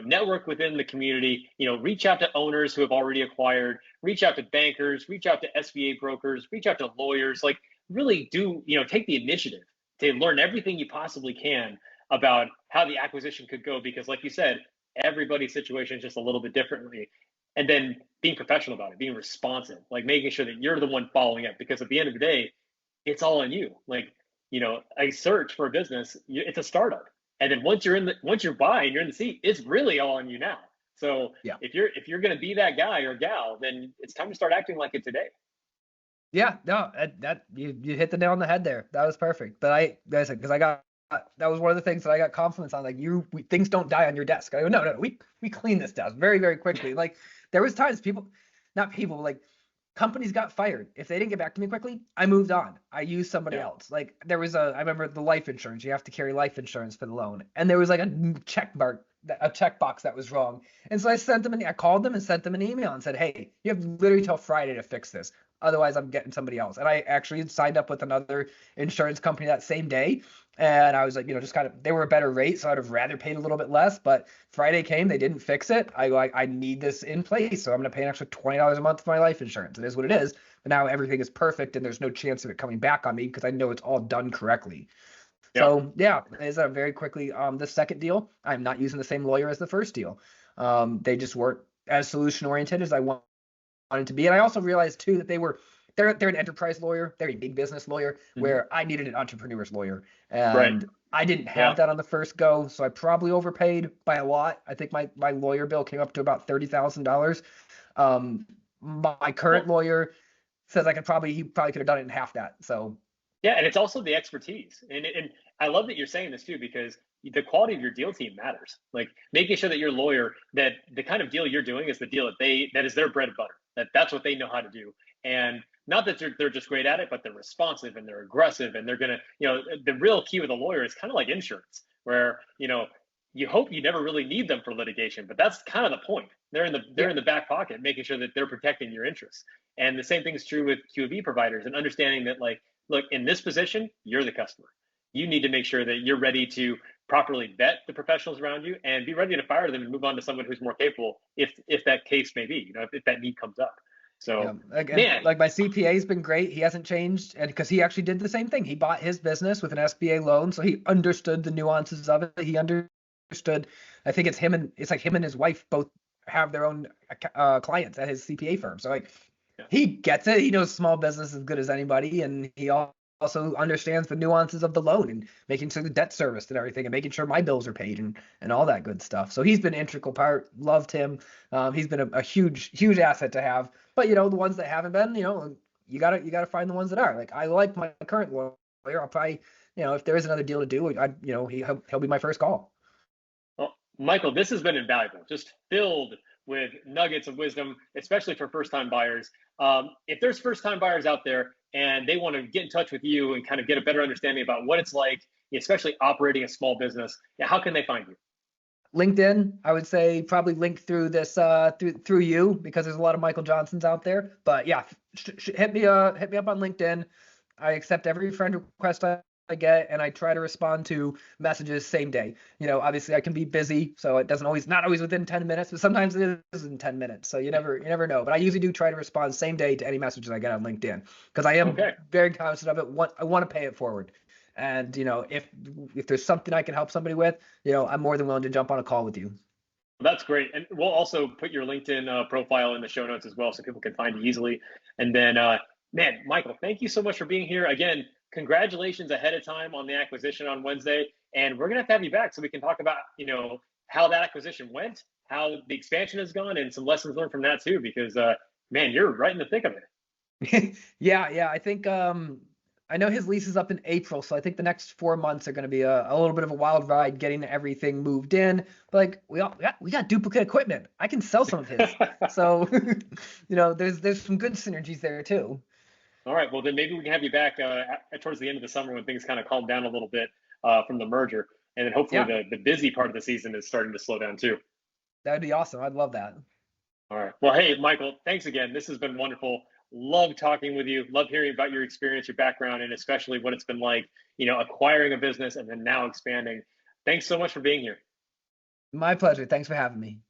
network within the community, reach out to owners who have already acquired, reach out to bankers, reach out to SBA brokers, reach out to lawyers, like really do, take the initiative to learn everything you possibly can about how the acquisition could go. Because like you said, everybody's situation is just a little bit differently. And then being professional about it, being responsive, like making sure that you're the one following up, because at the end of the day, it's all on you. Like, a search for a business, it's a startup. And then once you're buying, you're in the seat, it's really all on you now. So if you're going to be that guy or gal, then it's time to start acting like it today. Yeah, no, that you hit the nail on the head there. That was perfect. But because that was one of the things that I got confidence on. Like, things don't die on your desk. I go, no, we clean this desk very, very quickly. Like, there was times like companies got fired. If they didn't get back to me quickly, I moved on. I used somebody else. Like, I remember the life insurance. You have to carry life insurance for the loan, and there was like a checkbox that was wrong. And so I called them and sent them an email and said, hey, you have literally till Friday to fix this. Otherwise, I'm getting somebody else. And I actually signed up with another insurance company that same day. And I was like, just kind of, they were a better rate, so I'd have rather paid a little bit less. But Friday came, they didn't fix it. I need this in place, so I'm going to pay an extra $20 a month for my life insurance. It is what it is. But now everything is perfect, and there's no chance of it coming back on me because I know it's all done correctly. So is that very quickly, the second deal, I'm not using the same lawyer as the first deal. They just weren't as solution oriented as I wanted to be. And I also realized too that they're an enterprise lawyer, they're a big business lawyer, where I needed an entrepreneur's lawyer. And I didn't have that on the first go, so I probably overpaid by a lot. I think my lawyer bill came up to about $30,000. My current lawyer says he probably could have done it in half that. So and it's also the expertise. And I love that you're saying this too, because the quality of your deal team matters. Like, making sure that your lawyer, that the kind of deal you're doing is the deal that is their bread and butter, that's what they know how to do. And not that they're just great at it, but they're responsive and they're aggressive, and they're going to, the real key with a lawyer is kind of like insurance, where, you hope you never really need them for litigation, but that's kind of the point. They're in the back pocket, making sure that they're protecting your interests. And the same thing is true with QV providers, and understanding that, like, look, in this position, you're the customer. You need to make sure that you're ready to properly vet the professionals around you and be ready to fire them and move on to someone who's more capable if that case may be, if that need comes up. Yeah, So, again, man, like my CPA's been great. He hasn't changed, and because he actually did the same thing. He bought his business with an SBA loan, so he understood the nuances of it. He understood. I think it's like him and his wife both have their own clients at his CPA firm. So like yeah. he gets it. He knows small business as good as anybody, and he also understands the nuances of the loan and making sure the debt serviced and everything, and making sure my bills are paid and all that good stuff. So he's been an integral part. Loved him. He's been a huge asset to have. But the ones that haven't been, you gotta find the ones that are. Like I like my current lawyer. I'll probably, if there is another deal to do, he'll be my first call. Well, Michael, this has been invaluable, just filled with nuggets of wisdom, especially for first-time buyers. If there's first-time buyers out there and they want to get in touch with you and kind of get a better understanding about what it's like, especially operating a small business, yeah, how can they find you? LinkedIn, I would say probably link through this through you because there's a lot of Michael Johnsons out there. But yeah, hit me up on LinkedIn. I accept every friend request I get, and I try to respond to messages same day. Obviously I can be busy, so it doesn't always not always within 10 minutes, but sometimes it is in 10 minutes. So you never know. But I usually do try to respond same day to any messages I get on LinkedIn because I am Okay. very conscious of it. I want to pay it forward. And if there's something I can help somebody with, I'm more than willing to jump on a call with you. That's great. And we'll also put your LinkedIn profile in the show notes as well so people can find you easily. And then, man, Michael, thank you so much for being here. Again, congratulations ahead of time on the acquisition on Wednesday. And we're going to have you back so we can talk about, how that acquisition went, how the expansion has gone, and some lessons learned from that too, because, man, you're right in the thick of it. Yeah. I think I know his lease is up in April, so I think the next 4 months are going to be a little bit of a wild ride getting everything moved in. But like we got duplicate equipment. I can sell some of his, so there's some good synergies there too. All right. Well, then maybe we can have you back towards the end of the summer when things kind of calm down a little bit from the merger. And then hopefully Yeah, the busy part of the season is starting to slow down too. that would be awesome. I'd love that. All right. Well, hey, Michael, thanks again. This has been wonderful. Love talking with you. Love hearing about your experience, your background, and especially what it's been like, acquiring a business and then now expanding. Thanks so much for being here. My pleasure. Thanks for having me.